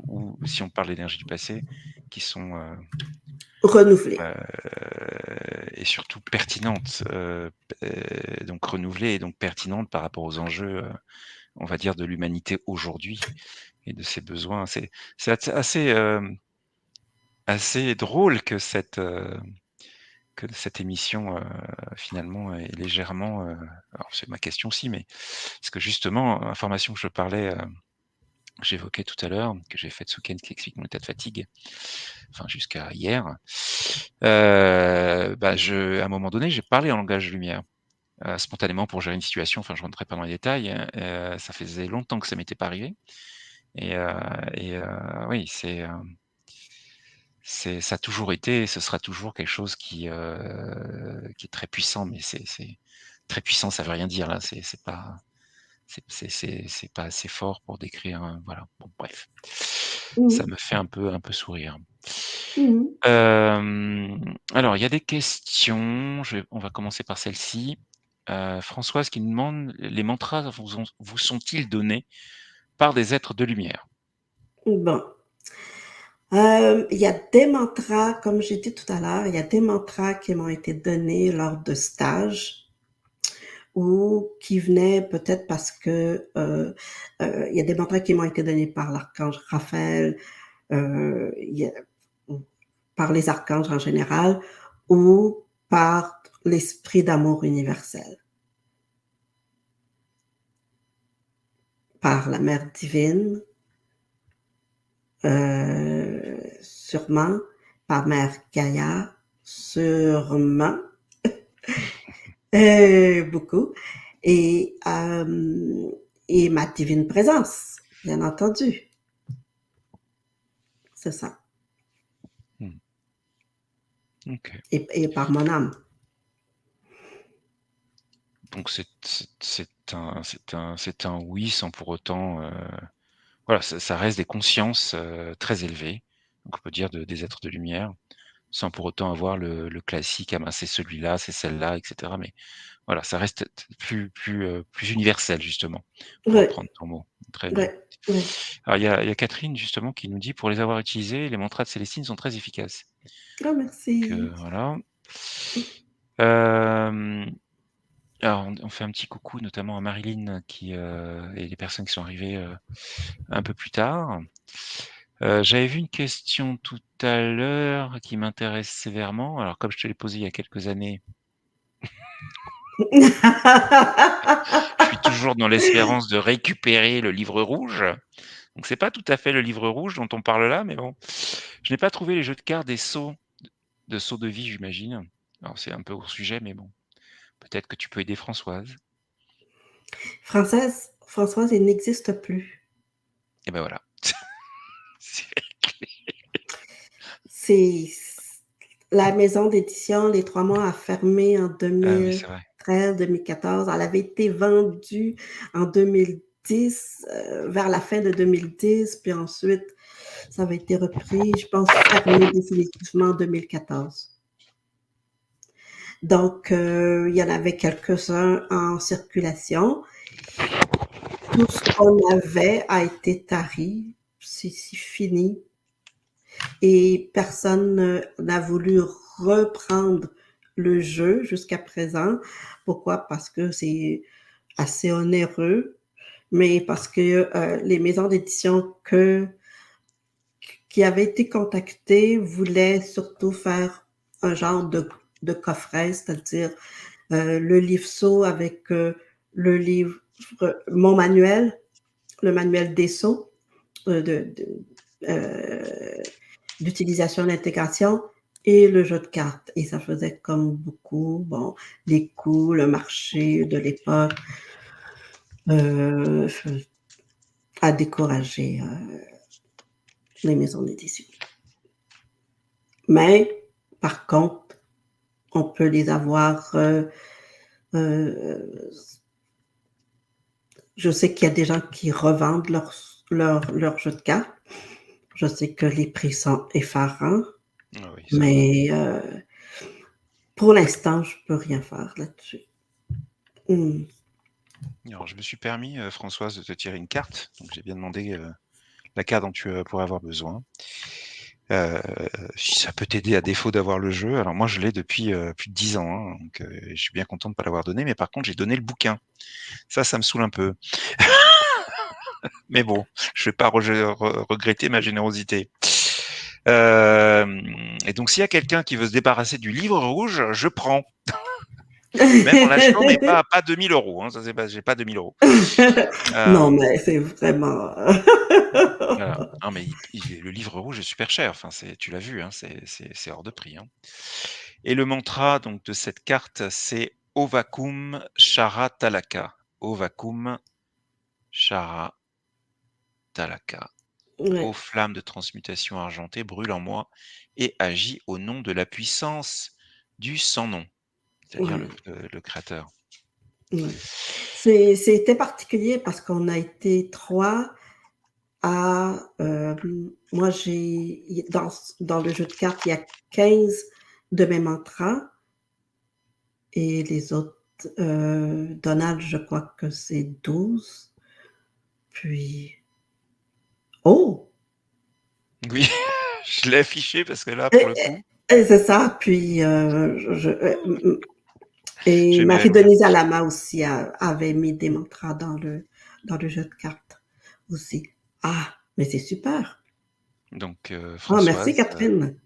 S1: ou si on parle d'énergie du passé, qui sont
S2: Renouveler.
S1: et surtout pertinentes, donc renouvelées et donc pertinentes par rapport aux enjeux, on va dire, de l'humanité aujourd'hui et de ses besoins. C'est assez drôle que cette émission, finalement est légèrement, alors c'est ma question aussi, mais parce que justement, information que je parlais, j'évoquais tout à l'heure, que j'ai faite ce week-end qui explique mon état de fatigue, enfin jusqu'à hier, à un moment donné, j'ai parlé en langage de lumière, spontanément pour gérer une situation, enfin je rentrerai pas dans les détails, hein, ça faisait longtemps que ça m'était pas arrivé et heu oui, ça a toujours été et ce sera toujours quelque chose qui est très puissant, mais c'est très puissant, ça veut rien dire là, c'est pas assez fort pour décrire, voilà, bon bref. Ça
S2: Mmh.
S1: me fait un peu sourire.
S2: Mmh.
S1: Alors il y a des questions, on va commencer par celle-ci. Françoise qui nous demande: «Les mantras vous sont-ils donnés par des êtres de lumière?»
S2: Bon. Il y a des mantras, comme j'ai dit tout à l'heure, il y a des mantras qui m'ont été donnés lors de stages ou qui venaient peut-être parce que, il y a des mantras qui m'ont été donnés par l'archange Raphaël, il y a par les archanges en général ou par l'esprit d'amour universel, par la mère divine, sûrement, par mère Gaïa, sûrement, beaucoup et hem et ma divine présence, bien entendu. C'est ça
S1: Mmh. OK.
S2: et par mon âme.
S1: Donc c'est un oui sans pour autant, voilà, ça reste des consciences, très élevées, donc on peut dire des êtres de lumière, sans pour autant avoir le classique: «Ah ben, c'est celui-là, c'est celle-là» et cetera, mais voilà, ça reste plus universel justement, pour
S2: Oui,
S1: reprendre ton mot. Très
S2: oui,
S1: bien.
S2: oui.
S1: Alors il y a Catherine justement qui nous dit: «Pour les avoir utilisés, les mantras de Célestine sont très efficaces».
S2: Oh
S1: Donc
S2: merci.
S1: voilà. Hem Alors on fait un petit coucou notamment à Marilyn et les personnes qui sont arrivées, un peu plus tard. J'avais vu une question tout à l'heure qui m'intéresse sévèrement. Alors comme je te l'ai posée il y a quelques années, je suis toujours dans l'espérance de récupérer le livre rouge. Donc c'est pas tout à fait le livre rouge dont on parle là, mais bon. Je n'ai pas trouvé les jeux de cartes des sauts de vie, j'imagine. Alors c'est un peu hors sujet, mais bon, peut-être que tu peux aider Françoise.
S2: Française, Françoise, il n'existe plus.
S1: Et ben voilà. C'est
S2: C'est la maison d'édition Les Trois Mois a fermé en
S1: ah oui, c'est vrai.
S2: 2013-2014. Elle avait été vendue en 2010, vers la fin de 2010, puis ensuite, ça avait été repris, je pense, fermé définitivement en 2014. Donc, il y en avait quelques-uns en circulation. Tout ce qu'on avait a été tari, c'est fini. Et personne n'a voulu reprendre le jeu jusqu'à présent. Pourquoi? Parce que c'est assez onéreux, mais parce que les maisons d'édition qui avaient été contactées voulaient surtout faire un genre de coffret, c'est-à-dire le livre-saut avec le livre, mon manuel, le manuel des sauts, d'utilisation d'intégration et le jeu de cartes. Et ça faisait comme beaucoup, bon, les coûts, le marché de l'époque euh, a découragé les maisons d'édition. Mais, par contre, on peut les avoir. Je sais qu'il y a des gens qui revendent leur jeu de cartes. Je sais que les prix sont effarants,
S1: Ah oui, ça.
S2: mais pour l'instant, je peux rien faire là-dessus.
S1: Alors, je me suis permis, Françoise, de te tirer une carte. Donc, j'ai bien demandé la carte dont tu pourrais avoir besoin. Si ça peut t'aider à défaut d'avoir le jeu. Alors, moi, je l'ai depuis plus de 10 ans. Hein, donc, je suis bien content de ne pas l'avoir donné. Mais par contre, j'ai donné le bouquin. Ça me saoule un peu. Mais bon, je ne vais pas regretter ma générosité. Et donc, s'il y a quelqu'un qui veut se débarrasser du livre rouge, je prends. Même en l'achetant, mais pas 2000 euros. Hein, ça, j'ai pas 2000 euros.
S2: Non,
S1: Euh,
S2: mais c'est vraiment.
S1: voilà. Non, mais le livre rouge est super cher. Enfin, tu l'as vu, hein, c'est hors de prix. Hein. Et le mantra donc de cette carte, c'est Ovacum Shara Talaka. Ovacum Shara Talaka. Ô
S2: Ouais,
S1: flamme de transmutation argentée, brûle en moi et agis au nom de la puissance du sans nom, c'est-à-dire
S2: ouais,
S1: le créateur.
S2: ouais. C'était particulier parce qu'on a été trois à. Moi, dans le jeu de cartes, il y a 15 de mes mantras et les autres, Donald, je crois que c'est 12. Puis. Oh!
S1: Oui, je l'ai affiché parce que là,
S2: Et,
S1: pour le coup,
S2: c'est ça. Puis, et
S1: j'ai mes rêves.
S2: Marie-Denise Alama aussi avait mis des mantras dans le jeu de cartes aussi. Ah, mais c'est super.
S1: Donc,
S2: Ah, merci
S1: Françoise,
S2: Catherine.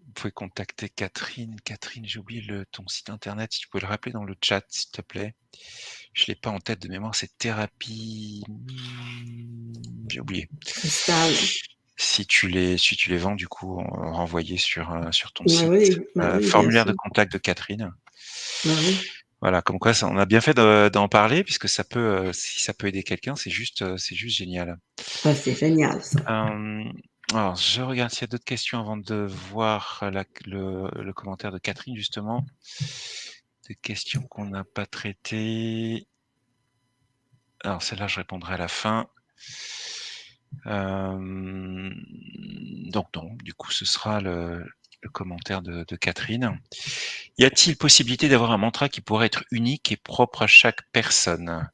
S1: vous pouvez contacter Catherine. Catherine, j'ai oublié ton site internet. Si tu peux le rappeler dans le chat, s'il te plaît. Je ne l'ai pas en tête de mémoire. C'est thérapie. J'ai oublié.
S2: Cristal.
S1: Si tu les vends, du coup, renvoyer sur ton site.
S2: Ben oui, bien
S1: Formulaire
S2: sûr.
S1: de contact de Catherine.
S2: Ben oui.
S1: Voilà, comme quoi, on a bien fait d'en parler, puisque si ça peut aider quelqu'un, c'est juste génial.
S2: Ben, c'est génial ça.
S1: Euh, alors, je regarde s'il y a d'autres questions avant de voir le commentaire de Catherine, justement. Des questions qu'on n'a pas traitées. Alors, celle-là, je répondrai à la fin. Donc, non, du coup, ce sera le commentaire de Catherine. Y a-t-il possibilité d'avoir un mantra qui pourrait être unique et propre à chaque personne?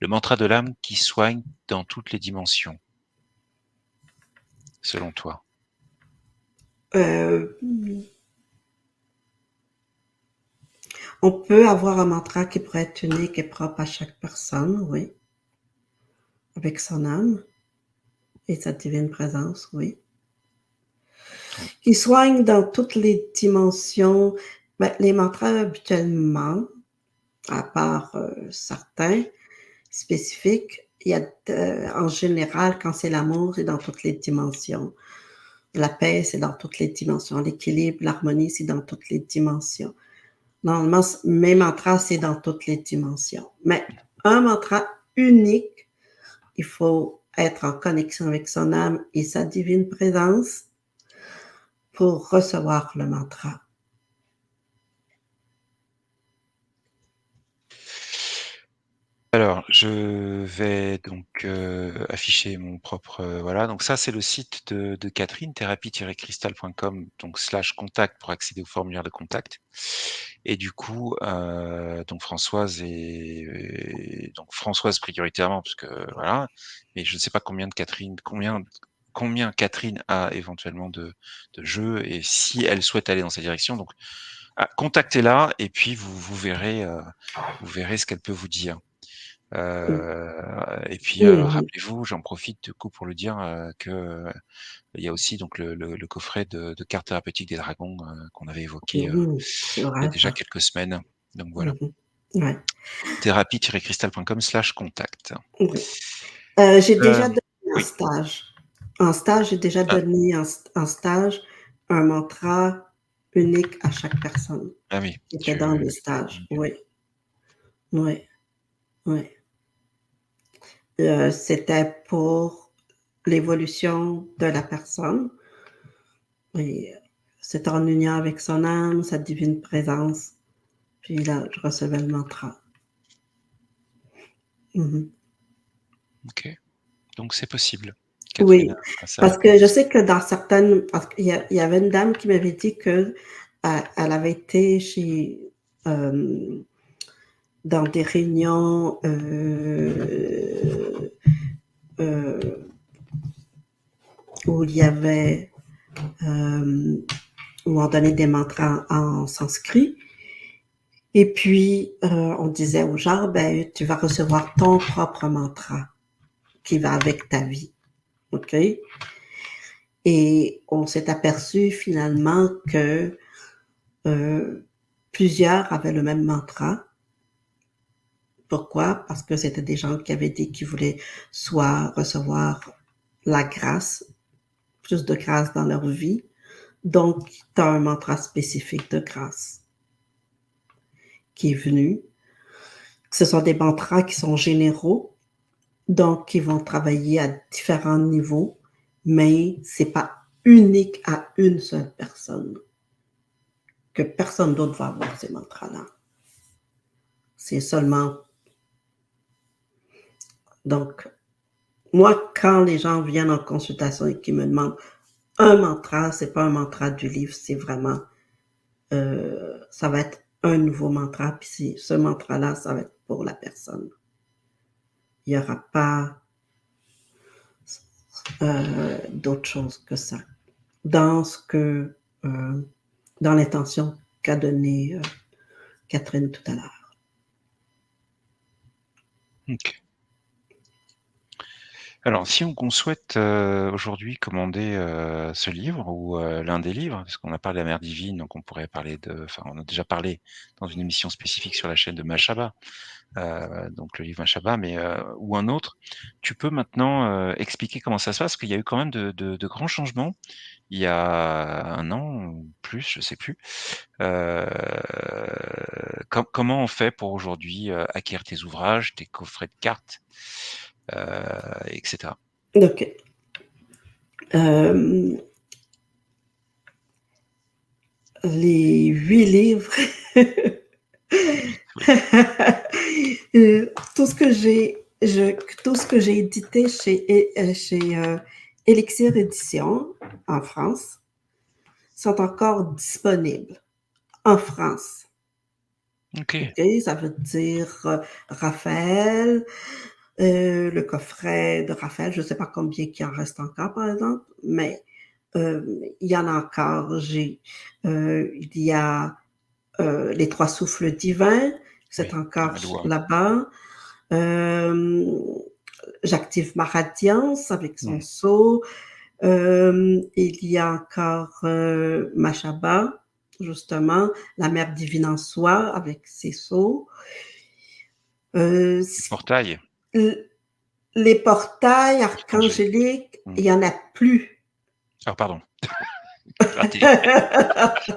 S1: Le mantra de l'âme qui soigne dans toutes les dimensions, selon toi?
S2: Euh, on peut avoir un mantra qui pourrait être unique et propre à chaque personne, oui, avec son âme et sa divine présence, oui.
S1: Oui.
S2: Qui soigne dans toutes les dimensions. Ben, les mantras habituellement, à part certains spécifiques, il y a en général, quand c'est l'amour, c'est dans toutes les dimensions. La paix, c'est dans toutes les dimensions. L'équilibre, l'harmonie, c'est dans toutes les dimensions. Normalement, mes mantras, c'est dans toutes les dimensions. Mais un mantra unique, il faut être en connexion avec son âme et sa divine présence pour recevoir le mantra.
S1: Alors, je vais donc afficher mon propre voilà. Donc ça, c'est le site de Catherine, thérapie-cristal.com, donc /contact pour accéder au formulaire de contact. Et du coup, donc Françoise et donc Françoise prioritairement, parce que voilà. Mais je ne sais pas combien Catherine a éventuellement de jeux et si elle souhaite aller dans cette direction. Donc, contactez-la et puis vous verrez ce qu'elle peut vous dire. Et puis
S2: Mhm.
S1: rappelez-vous, j'en profite du coup pour le dire, que il y a aussi donc le coffret de cartes thérapeutiques des dragons, qu'on avait évoqué,
S2: C'est
S1: il y a
S2: vrai
S1: déjà
S2: ça.
S1: quelques semaines. Donc voilà.
S2: Mhm. Ouais.
S1: thérapie-cristal.com/contact.
S2: Oui. J'ai déjà donné un
S1: Oui.
S2: stage. En stage, j'ai déjà
S1: Ah,
S2: donné en stage un mantra unique à chaque personne
S1: ah oui,
S2: qui était dans
S1: tu
S2: le stage. Oui, oui, oui. C'était pour l'évolution de la personne et c'était en union avec son âme, sa divine présence. Puis là, je recevais le mantra. Mhm.
S1: OK. Donc c'est possible. Catherine
S2: Oui,
S1: a sa
S2: parce que je
S1: réponse.
S2: sais que dans certaines, parce qu'il y avait une dame qui m'avait dit que elle avait été euh, dans des réunions euh, où il y avait, où on donnait des mantras en sanskrit. Et puis, on disait aux gens, ben, tu vas recevoir ton propre mantra qui va avec ta vie. OK? Et on s'est aperçu finalement que plusieurs avaient le même mantra. Pourquoi? Parce que c'était des gens qui avaient dit qu'ils voulaient soit recevoir la grâce, plus de grâce dans leur vie. Donc, tu as un mantra spécifique de grâce qui est venu. Ce sont des mantras qui sont généraux, donc qui vont travailler à différents niveaux, mais c'est pas unique à une seule personne, que personne d'autre va avoir ces mantras-là. C'est seulement... Donc, moi, quand les gens viennent en consultation et qu'ils me demandent un mantra, c'est pas un mantra du livre, c'est vraiment, ça va être un nouveau mantra, puis ce mantra-là, ça va être pour la personne. Il n'y aura pas d'autre chose que ça. Dans ce que, dans l'intention qu'a donnée Catherine tout à l'heure.
S1: OK. Alors, si on souhaite aujourd'hui commander ce livre ou l'un des livres, parce qu'on a parlé de la Mère Divine, donc on pourrait parler enfin, on a déjà parlé dans une émission spécifique sur la chaîne de Mashaba, donc le livre Mashaba, mais ou un autre. Tu peux maintenant expliquer comment ça se passe, parce qu'il y a eu quand même de grands changements. Il y a un an ou plus, je sais plus. Comment on fait pour aujourd'hui acquérir tes ouvrages, tes coffrets de cartes, etc.
S2: Donc, euh, les 8 livres,
S1: Oui.
S2: tout ce que tout ce que j'ai édité chez Elixir Édition en France sont encore disponibles en France.
S1: OK.
S2: OK? Ça veut dire Raphaël, le coffret de Raphaël, je ne sais pas combien il en reste encore, par exemple, mais il y en a encore. Il y a les 3 souffles divins, c'est
S1: Oui,
S2: encore
S1: Kamadua.
S2: là-bas. Euh, J'active ma radiance avec son
S1: Mmh.
S2: sceau. Il y a encore Mashaba, justement, la mère divine en soi avec ses sceaux. Euh,
S1: Le portail.
S2: les portails
S1: Archangélique.
S2: archangéliques,
S1: Mmh.
S2: il n'y en a plus.
S1: Ah pardon, raté. Raté.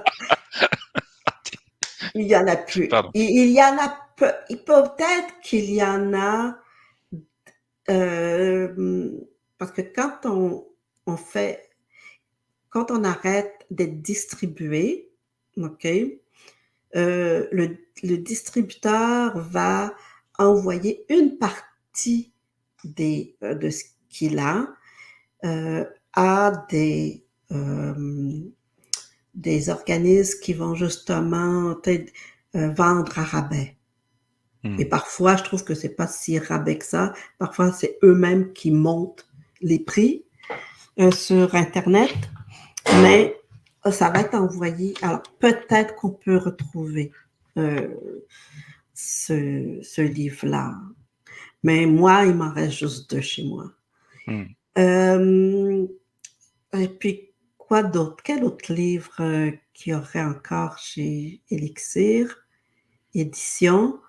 S2: Il n'y en a plus.
S1: Pardon.
S2: Il y en a peut-être qu'il y en a Parce que on fait quand on arrête d'être distribué, OK, le distributeur va envoyer une partie de ce qu'il a, à hem, des organismes qui vont justement peut-être, vendre à rabais. Et
S1: Mmh.
S2: parfois, je trouve que c'est pas si rabais que ça. Parfois, c'est eux-mêmes qui montent les prix, sur internet, mais ça va être envoyé. Alors peut-être qu'on peut retrouver, heu, ce livre-là, mais moi, il m'en reste juste 2 chez moi.
S1: Mmh.
S2: Hem Et puis quoi d'autre? Quel autre livre, qu'il y aurait encore chez Élixir Éditions?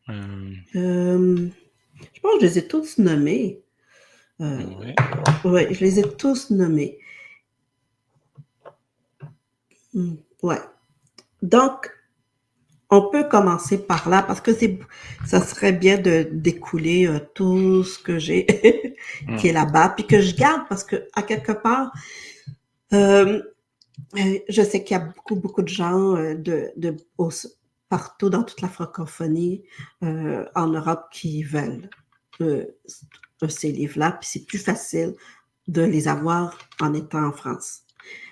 S1: Hem,
S2: Hem, je pense que je les ai tous nommés. Heu,
S1: ouais.
S2: ouais, je les ai tous nommés. Ouais. Donc, on peut commencer par là parce que ça serait bien de d'écouler, tout ce que j'ai qui est
S1: Mmh.
S2: là-bas, puis que je garde parce qu'à quelque part, hem je sais qu'il y a beaucoup, beaucoup de gens, de partout dans toute la francophonie, en Europe qui veulent, ces livres-là, puis c'est plus facile de les avoir en étant en France.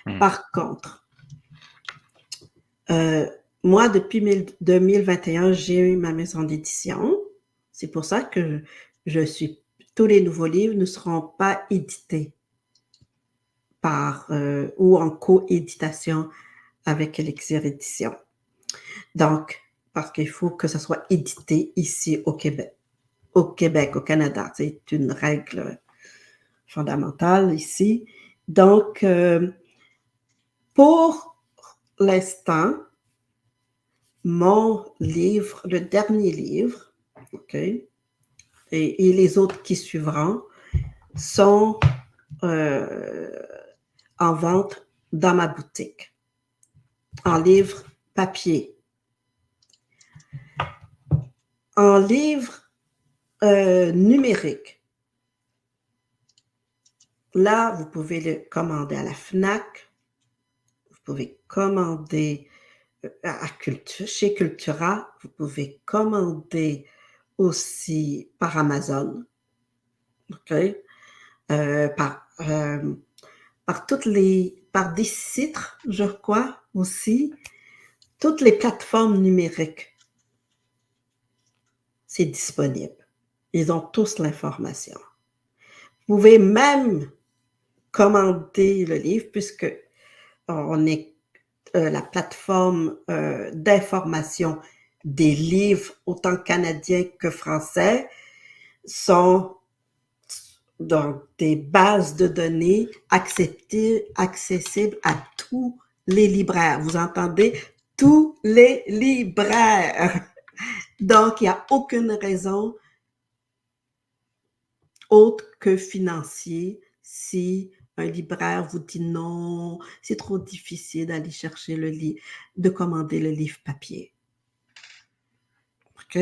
S1: Mmh.
S2: Par contre, heu, moi depuis 2021, j'ai eu ma maison d'édition. C'est pour ça que je suis tous les nouveaux livres ne seront pas édités par, ou en coéditation avec Elixir Éditions. Donc, parce qu'il faut que ça soit édité ici au Québec. Au Québec, au Canada, c'est une règle fondamentale ici. Donc, pour l'instant, mon livre, le dernier livre, OK, et les autres qui suivront sont euh, en vente dans ma boutique, en livre papier. En livre numérique, là, vous pouvez le commander à la FNAC, vous pouvez commander chez Cultura, vous pouvez commander aussi par Amazon, OK? Par, par des sites, je crois aussi, toutes les plateformes numériques, c'est disponible. Ils ont tous l'information. Vous pouvez même commander le livre puisque on est la plateforme d'information des livres, autant canadiens que français, sont dans des bases de données accessibles à tous les libraires. Vous entendez? Tous les libraires. Donc, il n'y a aucune raison autre que financier si un libraire vous dit non, c'est trop difficile d'aller chercher le livre, de commander le livre papier. OK?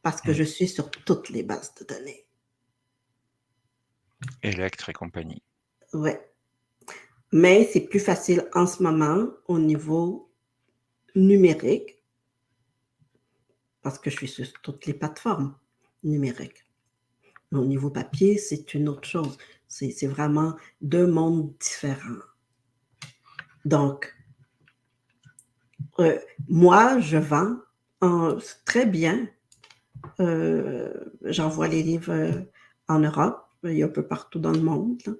S2: Parce que
S1: Mmh.
S2: je suis sur toutes les bases de données.
S1: Electre et compagnie.
S2: Ouais. Mais c'est plus facile en ce moment au niveau numérique parce que je suis sur toutes les plateformes numériques. Mais au niveau papier, c'est une autre chose. C'est vraiment 2 mondes différents. Donc, moi, je vends très bien. J'envoie les livres, en Europe et un peu partout dans le monde,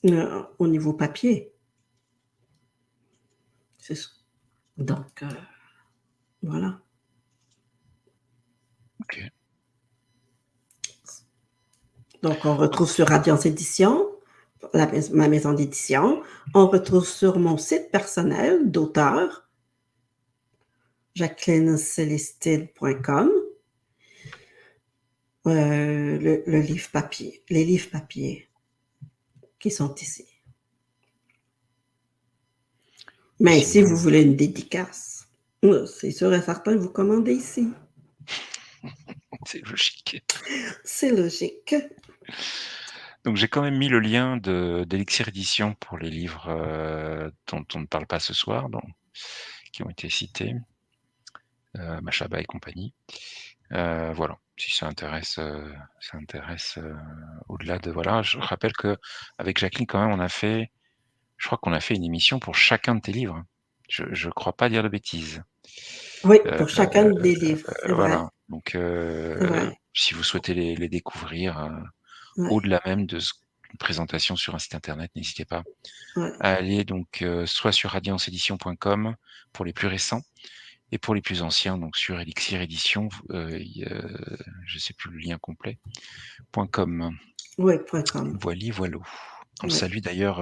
S2: là, au niveau papier. C'est ça. Donc, voilà.
S1: OK.
S2: Donc, on retrouve sur Radiance Éditions, ma maison d'édition. On retrouve sur mon site personnel d'auteur, jacquelinecelestine.com, le livre papier, les livres papier qui sont ici.
S1: Et
S2: Mais si vous
S1: sinon
S2: voulez une dédicace, c'est sûr et certain, vous commandez ici.
S1: C'est logique.
S2: C'est logique.
S1: Donc j'ai quand même mis le lien d'Elixir Édition pour les livres, dont on ne parle pas ce soir, qui ont été cités, Mashaba et compagnie. Voilà, si ça intéresse, au-delà de voilà, je rappelle qu'avec Jacqueline quand même je crois qu'on a fait une émission pour chacun de tes livres. Je crois pas dire de bêtises.
S2: Oui,
S1: Heu
S2: pour chacun des livres, c'est vrai,
S1: voilà, donc
S2: c'est vrai.
S1: si vous souhaitez les découvrir,
S2: Ouais,
S1: au-delà même d'une présentation sur un site internet, n'hésitez pas
S2: ouais,
S1: à aller donc soit sur radianceedition.com pour les plus récents et pour les plus anciens, donc sur Elixir Édition, je sais plus le lien complet, .com.
S2: ouais, point com.
S1: Voili voilou. On
S2: Ouais.
S1: salue d'ailleurs,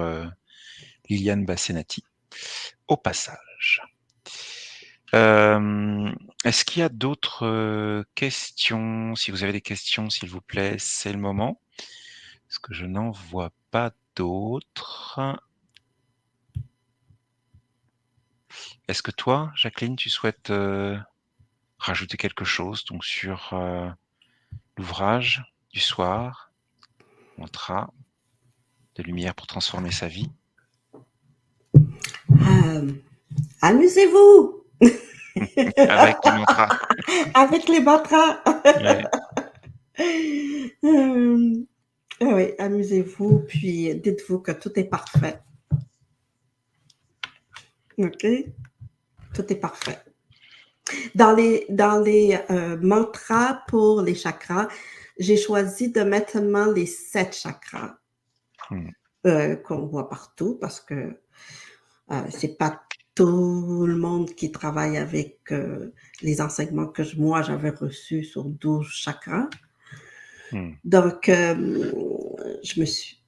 S1: Liliane Bassenati au passage. Est-ce qu'il y a d'autres, questions? Si vous avez des questions, s'il vous plaît, c'est le moment. Parce que je n'en vois pas d'autres. Est-ce que toi, Jacqueline, tu souhaites, rajouter quelque chose donc sur, l'ouvrage du soir, Mantra de lumière pour transformer sa vie?
S2: Euh, Amusez-vous
S1: Avec les mantras.
S2: avec les mantras.
S1: Ouais.
S2: Oui, amusez-vous, puis dites-vous que tout est parfait. OK? Tout est parfait. Dans les mantras pour les chakras, j'ai choisi de mettre seulement les 7 chakras
S1: Mmh.
S2: qu'on voit partout parce que c'est pas tout le monde qui travaille avec les enseignements que moi j'avais reçus sur 12 chakras.
S1: Mmh.
S2: Donc,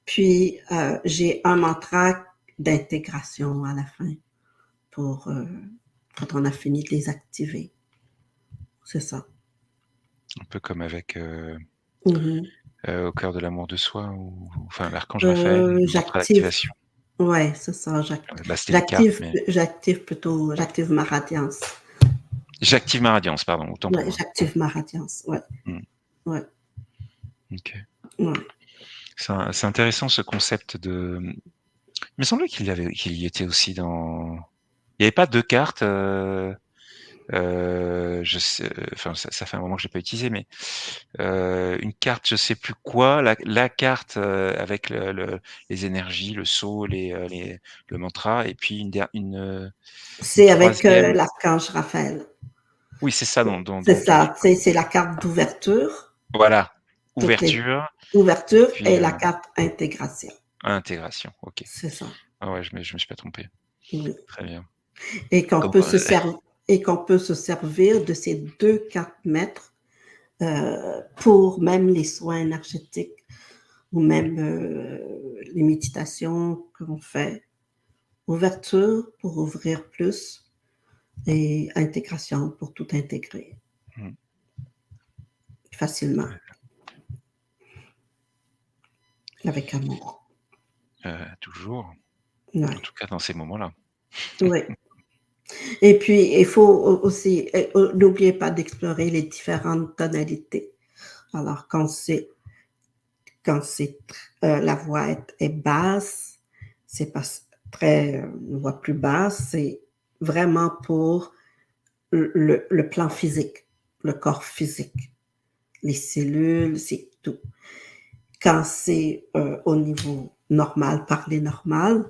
S2: j'ai un mantra d'intégration à la fin pour quand on a fini de les activer. C'est ça.
S1: Un peu comme avec,
S2: Mhm.
S1: Au cœur de l'amour de soi ou enfin l'archange Raphaël, le mantra
S2: J'active,
S1: d'activation.
S2: ouais, c'est ça.
S1: Là, c'était les cartes, mais
S2: J'active ma radiance.
S1: j'active ma radiance, pardon, autant pour
S2: Ouais,
S1: moi.
S2: j'active ma radiance. Ouais,
S1: Mmh.
S2: ouais,
S1: OK.
S2: ouais.
S1: C'est intéressant ce concept il me semblait qu'il y était aussi dans il y avait pas 2 cartes, je sais enfin ça fait un moment que je l'ai pas utilisé, mais, une carte je sais plus quoi, la carte, avec les énergies, le sceau, le mantra et puis une
S2: C'est avec
S1: 3e.
S2: l'archange Raphaël.
S1: Oui, c'est ça
S2: C'est
S1: dont tu
S2: ça.
S1: parles.
S2: C'est la carte d'ouverture.
S1: Voilà,
S2: Toutes les
S1: ouverture et
S2: ouvertures
S1: puis,
S2: et la carte intégration.
S1: intégration, OK.
S2: C'est ça.
S1: Ah ouais, je me suis pas trompé.
S2: Oui.
S1: Très bien.
S2: Et qu'on
S1: Comme
S2: peut se servir et qu'on peut se servir de ces 2 cartes maîtres pour même les soins énergétiques ou même les méditations qu'on fait. Ouverture pour ouvrir plus et intégration pour tout intégrer
S1: mmh,
S2: facilement, avec amour.
S1: toujours, en
S2: Ouais.
S1: tout cas dans ces moments-là.
S2: Ouais. Et puis, il faut aussi, n'oubliez pas d'explorer les différentes tonalités. Alors, quand la voix est basse, c'est pas très, une voix plus basse, c'est vraiment pour le plan physique, le corps physique, les cellules, c'est tout. Quand c'est au niveau normal, parler normal,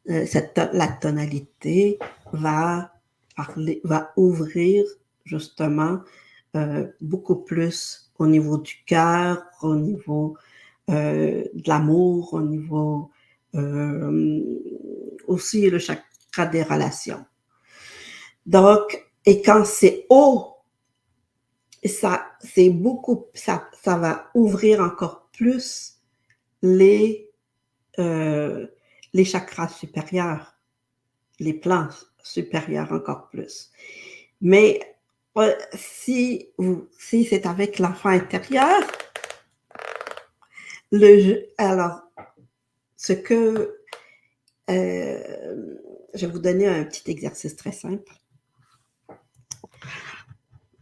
S2: la tonalité va ouvrir justement beaucoup plus au niveau du cœur, au niveau de l'amour, au niveau aussi le chakra des relations. Donc, et quand c'est haut, ça va ouvrir encore plus les, euh, les chakras supérieurs, les plans supérieurs encore plus. Mais si c'est avec l'enfant intérieur, alors, ce que je vais vous donner un petit exercice très simple.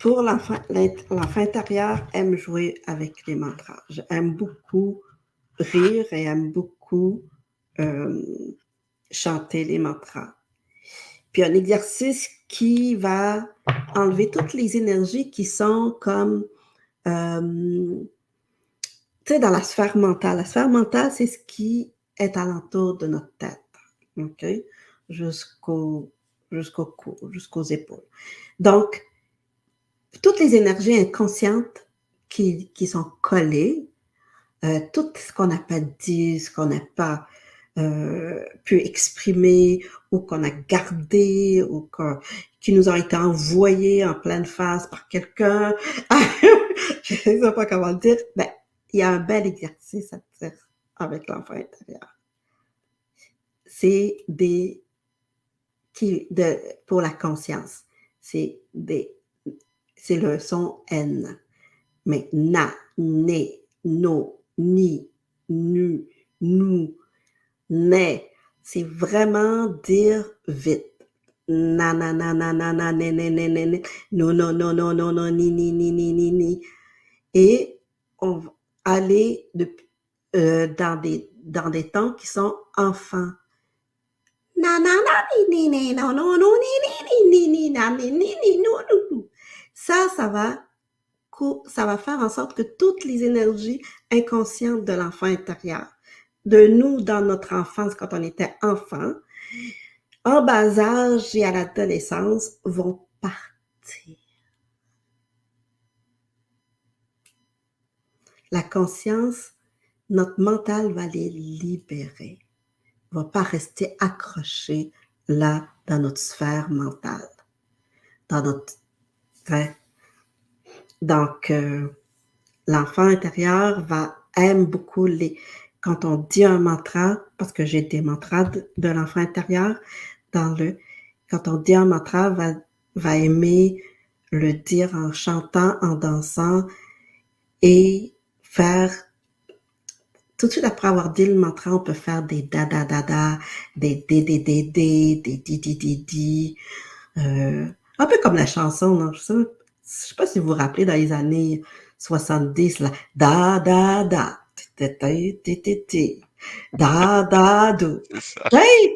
S2: Pour l'enfant intérieur aime jouer avec les mantras. J'aime beaucoup rire et aime beaucoup chanter les mantras. Puis un exercice qui va enlever toutes les énergies qui sont comme, tu sais, dans la sphère mentale. La sphère mentale, c'est ce qui est alentour de notre tête, OK? Jusqu'aux épaules. Donc, toutes les énergies inconscientes qui sont collées, tout ce qu'on n'a pas dit, ce qu'on n'a pas pu exprimer ou qu'on a gardé ou qui nous ont été envoyés en pleine face par quelqu'un, je ne sais pas comment le dire, ben, il y a un bel exercice à faire avec l'enfant intérieur. C'est pour la conscience, c'est le son N. Mais na, né, no, ni, nu, nous, né, c'est vraiment dire vite. Na, na, na, na, na, na, né, né, né, né, né, non, non, non, non, non, non, ni, ni, ni, ni, ni, ni. Et on va aller dans des temps qui sont enfants. Na, na, na, ni, ni, ni, non, non, non, ni, ni, ni, ni, na, ni, ni, ni, non, non, non. Ça va faire en sorte que toutes les énergies inconscientes de l'enfant intérieur, de nous dans notre enfance quand on était enfant, en bas âge et à l'adolescence, vont partir. La conscience, notre mental va les libérer. Il ne va pas rester accroché là dans notre sphère mentale, dans notre... Hein? Donc, l'enfant intérieur aime beaucoup quand on dit un mantra, parce que j'ai des mantras de l'enfant intérieur, quand on dit un mantra, va aimer le dire en chantant, en dansant et faire, tout de suite après avoir dit le mantra, on peut faire des da-da-da-da, des dé-dé-dé-dé, des di-di-di-di, un peu comme la chanson, non? Je sais pas si vous vous rappelez dans les années 70, là, da, da, da, té, té, té, té, té, da, da, do.
S1: C'est ça.
S2: Oui,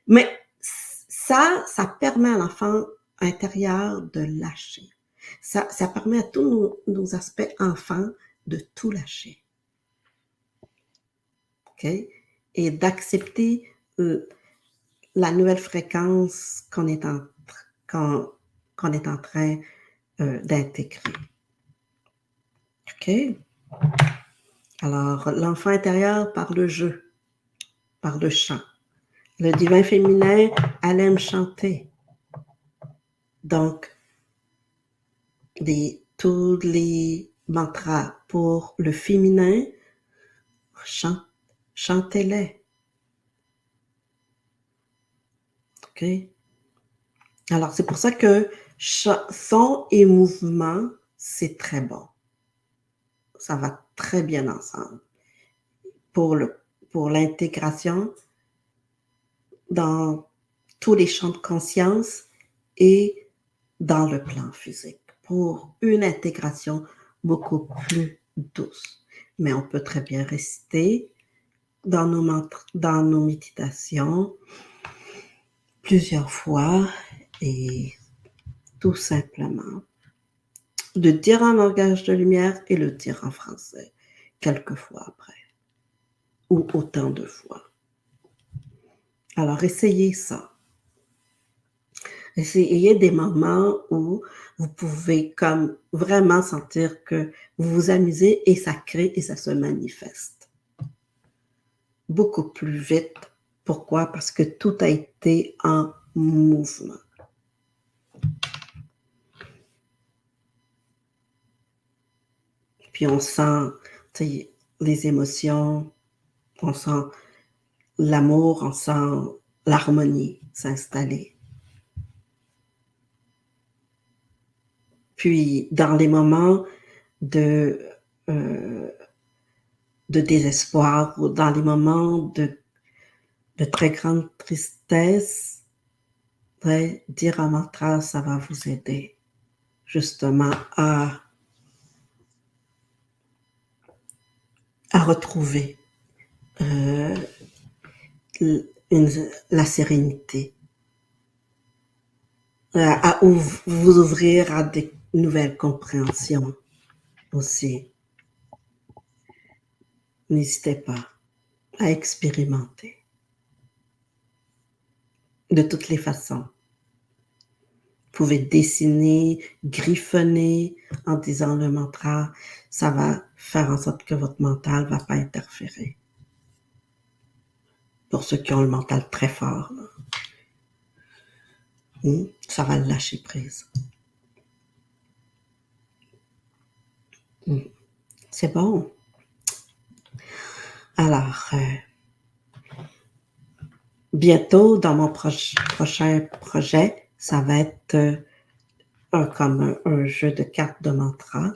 S2: mais ça permet à l'enfant intérieur de lâcher. Ça permet à tous nos aspects enfants de tout lâcher. OK? Et d'accepter la nouvelle fréquence qu'on est en train d'intégrer. OK? Alors, l'enfant intérieur par le jeu, par le chant. Le divin féminin, elle aime chanter. Donc, tous les mantras pour le féminin, chantez-les. OK? Alors, c'est pour ça que son et mouvement, c'est très bon. Ça va très bien ensemble. Pour l'intégration dans tous les champs de conscience et dans le plan physique, pour une intégration beaucoup plus douce. Mais on peut très bien réciter dans nos méditations plusieurs fois et tout simplement de dire en langage de lumière et le dire en français quelques fois après ou autant de fois. Alors, essayez ça. Essayez des moments où vous pouvez comme vraiment sentir que vous vous amusez et ça crée et ça se manifeste. Beaucoup plus vite. Pourquoi? Parce que tout a été en mouvement. Puis on sent les émotions, on sent l'amour, on sent l'harmonie s'installer. Puis, dans les moments de désespoir ou dans les moments de très grande tristesse, dire un mantra, ça va vous aider. justement à retrouver euh, la sérénité, vous ouvrir à des nouvelles compréhensions aussi. N'hésitez pas à expérimenter de toutes les façons. Vous pouvez dessiner, griffonner en disant le mantra. Ça va faire en sorte que votre mental ne va pas interférer. Pour ceux qui ont le mental très fort, ça va le lâcher prise. C'est bon. Alors, bientôt, dans mon prochain projet, ça va être comme un jeu de cartes de mantras.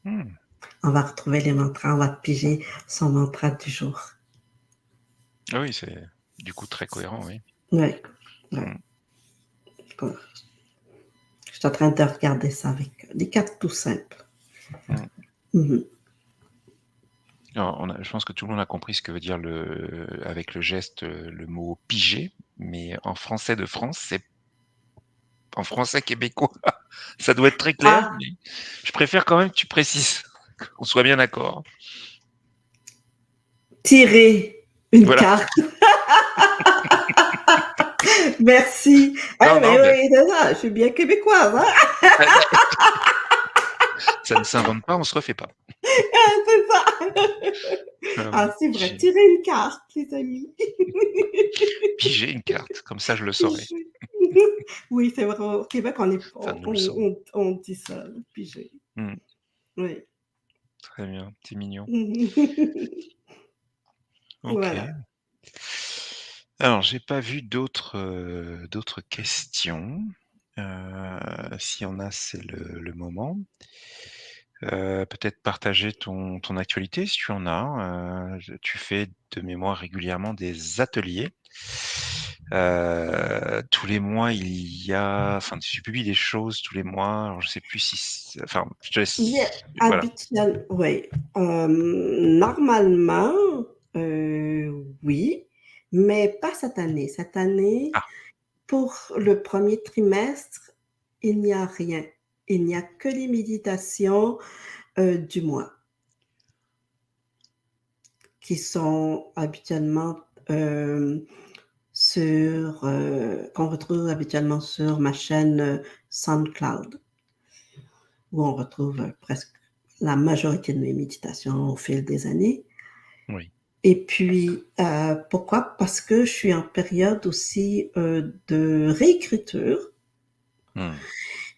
S2: On va retrouver les mantras, on va piger son mantra du jour.
S1: Ah oui, c'est du coup très cohérent, oui.
S2: Oui. Je suis en train de regarder ça avec des cartes tout simples.
S1: Alors, je pense que tout le monde a compris ce que veut dire avec le geste, le mot piger, mais en français de France, c'est en français québécois. Ça doit être très clair, mais je préfère quand même que tu précises, qu'on soit bien d'accord.
S2: Tirer une carte. Merci.
S1: Non, non,
S2: oui, je suis bien québécoise. Hein?
S1: Ça ne s'invente pas, on se refait pas.
S2: C'est ça. C'est vrai. Tirer une carte, les amis.
S1: Piger une carte, comme ça je le saurai.
S2: Oui, c'est vrai. Au Québec, on dit ça, piger. Oui.
S1: Très bien, c'est mignon. Ok.
S2: Voilà.
S1: Alors, j'ai pas vu d'autres questions. S'il y en a, c'est le moment. Peut-être partager ton actualité si tu en as. Tu fais de mémoire régulièrement des ateliers. Tous les mois, tu publies des choses tous les mois. Alors, je sais plus si, je te laisse. Voilà.
S2: Oui. Normalement, oui, mais pas cette année. Cette année, pour le premier trimestre, il n'y a rien. Il n'y a que les méditations du mois qui sont habituellement qu'on retrouve habituellement sur ma chaîne SoundCloud, où on retrouve presque la majorité de mes méditations au fil des années.
S1: Oui.
S2: Et puis, pourquoi? Parce que je suis en période aussi de réécriture.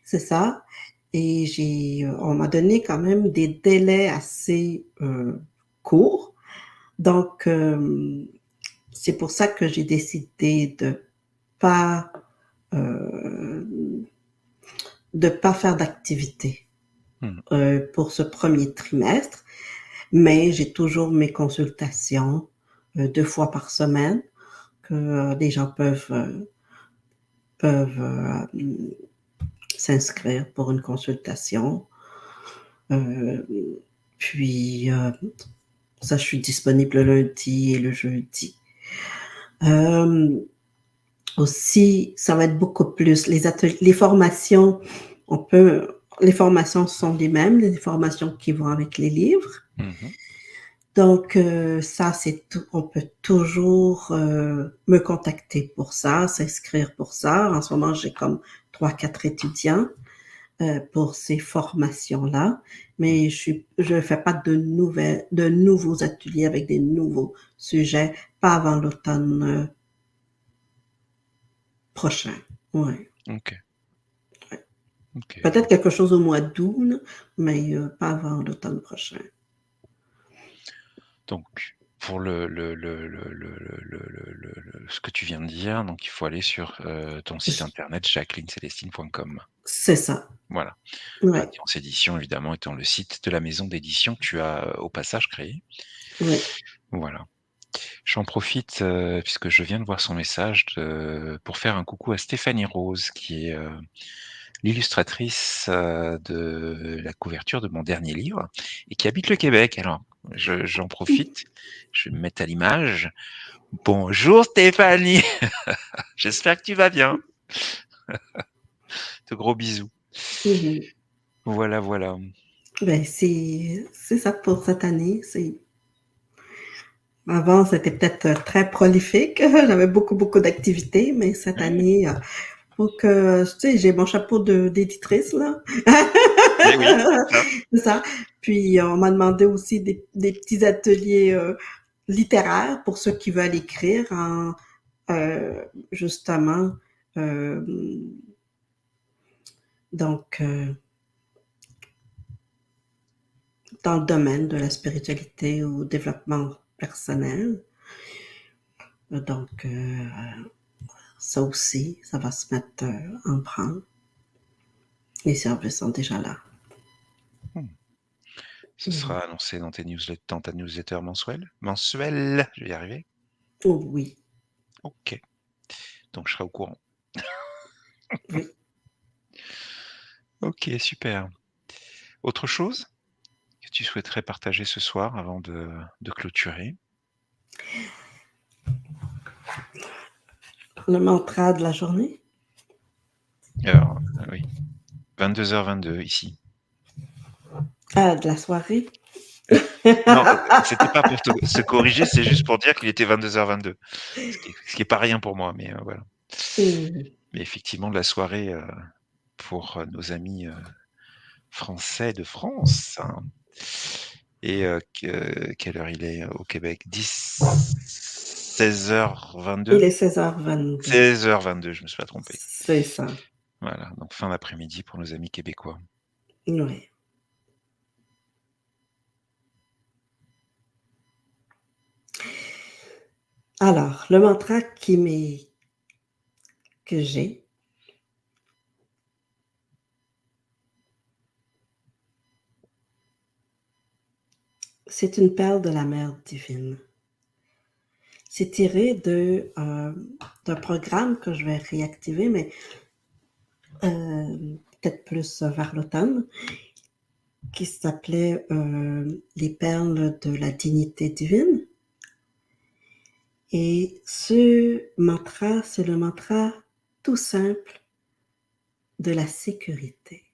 S2: C'est ça. Et on m'a donné quand même des délais assez courts. Donc, c'est pour ça que j'ai décidé de pas faire d'activité pour ce premier trimestre, mais j'ai toujours mes consultations 2 fois par semaine que les gens peuvent s'inscrire pour une consultation. Puis, ça, je suis disponible le lundi et le jeudi. Aussi, ça va être beaucoup plus les formations. Les formations sont les mêmes, les formations qui vont avec les livres. Donc, ça, c'est tout. On peut toujours me contacter pour ça, s'inscrire pour ça. En ce moment, j'ai comme 3-4 étudiants pour ces formations-là, mais je fais pas de nouveaux ateliers avec des nouveaux sujets, pas avant l'automne prochain. Ouais.
S1: Ok.
S2: Ouais. Okay. Peut-être quelque chose au mois d'août, mais pas avant l'automne prochain.
S1: Donc, pour ce que tu viens de dire, donc il faut aller sur ton site internet jacquelinecelestine.com.
S2: C'est ça.
S1: Voilà.
S2: Ouais.
S1: Radiance Édition, évidemment, étant le site de la maison d'édition que tu as au passage créé.
S2: Oui.
S1: Voilà. J'en profite, puisque je viens de voir son message, pour faire un coucou à Stéphanie Rose, qui est l'illustratrice, de la couverture de mon dernier livre et qui habite le Québec. Alors j'en profite, je vais me mettre à l'image. Bonjour Stéphanie, j'espère que tu vas bien. De gros bisous.
S2: Mhm.
S1: Voilà, voilà.
S2: Ben, c'est ça pour cette année. Avant, c'était peut-être très prolifique. J'avais beaucoup, beaucoup d'activités, mais cette
S1: Ouais,
S2: année, faut que, tu sais, j'ai mon chapeau d'éditrice, là.
S1: mais oui, c'est ça.
S2: C'est ça. Puis, on m'a demandé aussi des petits ateliers littéraires pour ceux qui veulent écrire justement, euh, donc, dans le domaine de la spiritualité ou développement personnel. Donc, ça aussi, ça va se mettre en branle. Les services sont déjà là.
S1: Mmh. Ce
S2: Mhm.
S1: sera annoncé dans ta newsletter mensuelle, je vais y arriver.
S2: Oh, oui,
S1: OK, donc je serai au courant.
S2: oui.
S1: OK, super. Autre chose que tu souhaiterais partager ce soir avant de clôturer?
S2: Le mantra de la journée,
S1: Alors, oui, 22h22 ici.
S2: de la soirée.
S1: Non, c'était pas pour te se corriger, c'est juste pour dire qu'il était 22h22. Ce qui est pas rien pour moi, mais voilà.
S2: Mhm.
S1: Mais effectivement de la soirée, pour, nos amis, français de France, hein. Et quelle heure il est au Québec? 16h22?
S2: Il est 16h22.
S1: 16h22, je me suis pas trompé.
S2: C'est ça.
S1: Voilà, donc fin d'après-midi pour nos amis québécois.
S2: Oui. Alors, le mantra que j'ai, c'est une perle de la mère divine. C'est tiré d'un programme que je vais réactiver, mais peut-être plus vers l'automne, qui s'appelait Les perles de la dignité divine. Et ce mantra, c'est le mantra tout simple de la sécurité.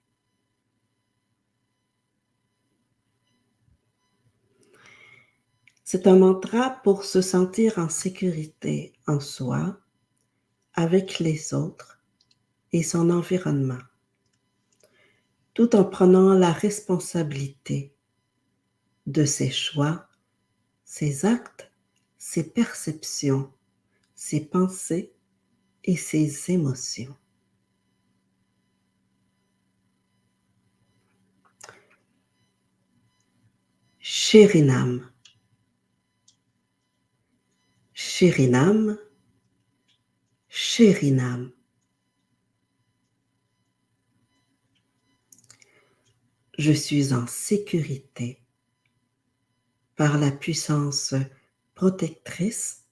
S2: C'est un mantra pour se sentir en sécurité en soi, avec les autres et son environnement, tout en prenant la responsabilité de ses choix, ses actes, ses perceptions, ses pensées et ses émotions. Chérinam, Chérinam, Chérinam. Je suis en sécurité par la puissance protectrice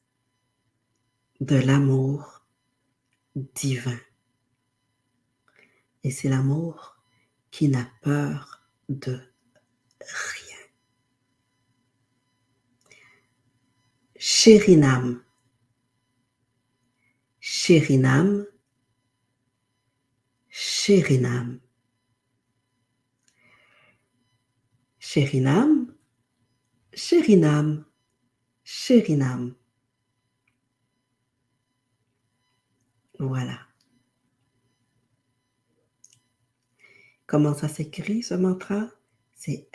S2: de l'amour divin. Et c'est l'amour qui n'a peur de rien. Chérinam, Chérinam, Chérinam. Chérinam, Chérinam, Chérinam. Voilà. Comment ça s'écrit ce mantra? C'est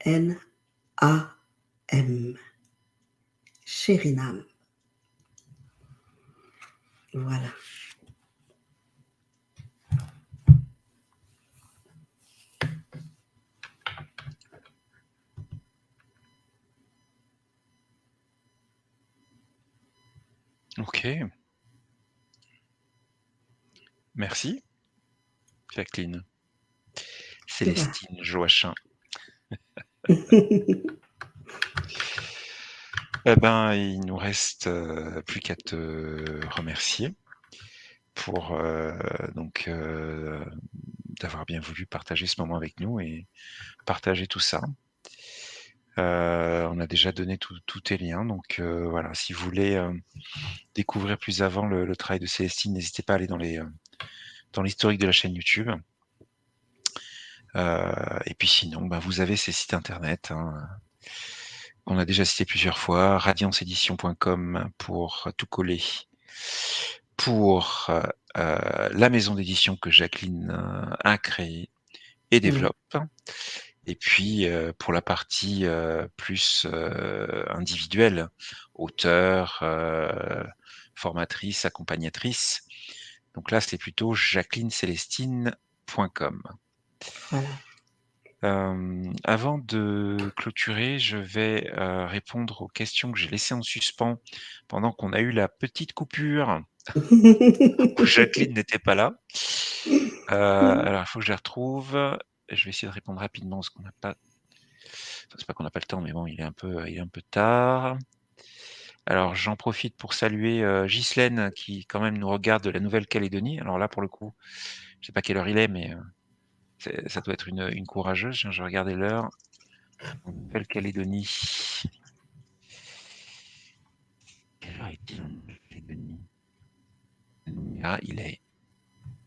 S2: Shérinam. Chérinam. Voilà.
S1: OK, merci Jacqueline.
S2: Voilà.
S1: Célestine Joachim. Eh ben, il nous reste, plus qu'à te remercier pour, donc, d'avoir bien voulu partager ce moment avec nous et partager tout ça. On a déjà donné tous tes liens, donc, voilà, si vous voulez, découvrir plus avant le travail de Célestine, n'hésitez pas à aller dans l'historique de la chaîne YouTube. Et puis sinon, bah, vous avez ces sites internet, hein, qu'on a déjà cités plusieurs fois, radianceedition.com pour tout coller, pour, la maison d'édition que Jacqueline, a créée et
S2: Mmh.
S1: développe. Et puis, pour la partie, plus, individuelle, auteur, formatrice, accompagnatrice. Donc là, c'est plutôt jacquelinecélestine.com.
S2: Voilà.
S1: Avant de clôturer, je vais, répondre aux questions que j'ai laissées en suspens pendant qu'on a eu la petite coupure où Jacqueline n'était pas là. Alors il faut que je les retrouve. Je vais essayer de répondre rapidement parce qu'on n'a pas enfin, c'est pas qu'on n'a pas le temps, mais bon, il est un peu tard. Alors j'en profite pour saluer, Ghislaine qui quand même nous regarde de la Nouvelle-Calédonie. Alors là, pour le coup, je sais pas quelle heure il est, mais, ça doit être une courageuse. Je vais regarder l'heure. En Nouvelle-Calédonie. Quelle heure est-il en Nouvelle-Calédonie? Ah, il est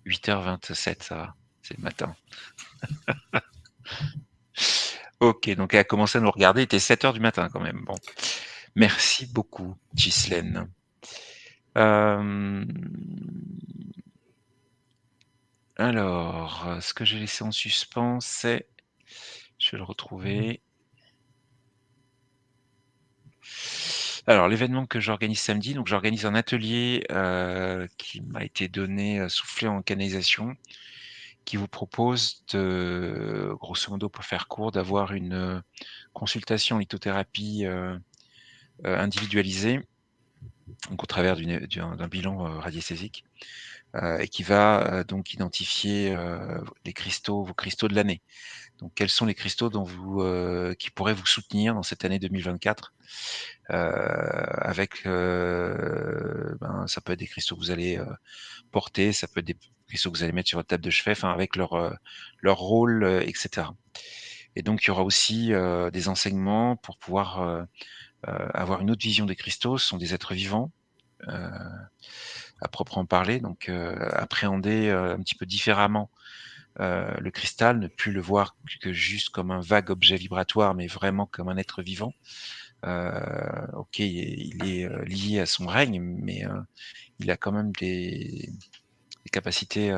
S1: 8h27, ça va, c'est le matin. OK, donc elle a commencé à nous regarder, il était 7h du matin quand même. Bon, merci beaucoup, Ghislaine. Alors, ce que j'ai laissé en suspens, c'est je vais le retrouver. Alors l'événement que j'organise samedi, donc j'organise un atelier, qui m'a été donné, soufflé en canalisation, qui vous propose de grosso modo, pour faire court, d'avoir une, consultation lithothérapie, individualisée, donc au travers d'un bilan, radiesthésique, et qui va, donc identifier, les cristaux vos cristaux de l'année. Donc quels sont les cristaux dont vous, qui pourraient vous soutenir dans cette année 2024? Avec, ben, ça peut être des cristaux que vous allez, porter, ça peut être des cristaux que vous allez mettre sur votre table de chevet, enfin avec leur rôle, et cetera. Et donc il y aura aussi, des enseignements pour pouvoir, avoir une autre vision des cristaux. Ce sont des êtres vivants, à proprement parler, donc, appréhender, un petit peu différemment, le cristal, ne plus le voir que juste comme un vague objet vibratoire, mais vraiment comme un être vivant. OK, il est, lié à son règne, mais, il a quand même des capacités,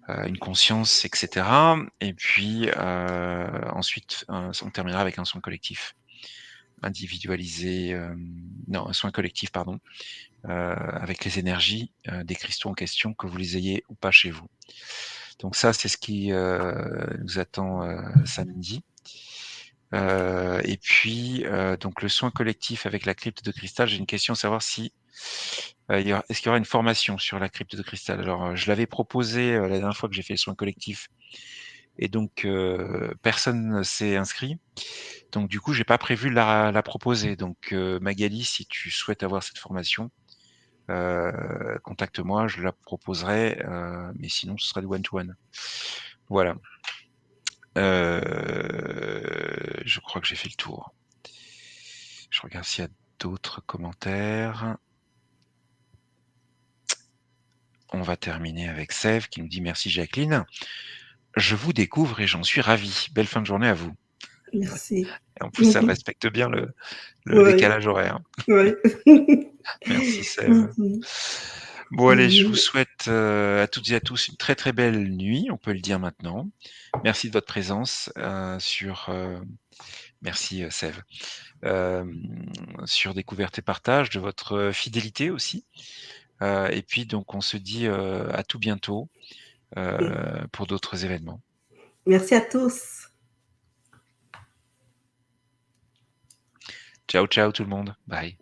S1: une conscience, et cetera. Et puis, ensuite, on terminera avec un soin collectif individualisé, non, un soin collectif, pardon, avec les énergies, des cristaux en question, que vous les ayez ou pas chez vous. Donc ça, c'est ce qui, nous attend, samedi. Et puis, donc le soin collectif avec la crypte de cristal, j'ai une question à savoir si, est-ce qu'il y aura une formation sur la crypte de cristal? Alors, je l'avais proposé, la dernière fois que j'ai fait le soin collectif et donc, personne ne s'est inscrit. Donc du coup, j'ai pas prévu de la proposer. Donc, Magali, si tu souhaites avoir cette formation, contacte-moi, je la proposerai, mais sinon ce sera du one to one. Voilà. Je crois que j'ai fait le tour. Je regarde s'il y a d'autres commentaires. On va terminer avec Sève qui nous dit: «Merci Jacqueline. Je vous découvre et j'en suis ravi. Belle fin de journée à vous».
S2: Merci.
S1: Et en plus, ça respecte bien le
S2: Ouais,
S1: décalage horaire.
S2: ouais.
S1: Merci Sève.
S2: Mmh.
S1: Bon allez, je vous
S2: Mmh.
S1: souhaite, à toutes et à tous une très, très belle nuit, on peut le dire maintenant. Merci de votre présence, merci, Sève, sur Découverte et Partage, de votre fidélité aussi. Et puis donc on se dit, à tout bientôt, pour d'autres événements.
S2: Merci à tous.
S1: Ciao, ciao tout le monde. Bye.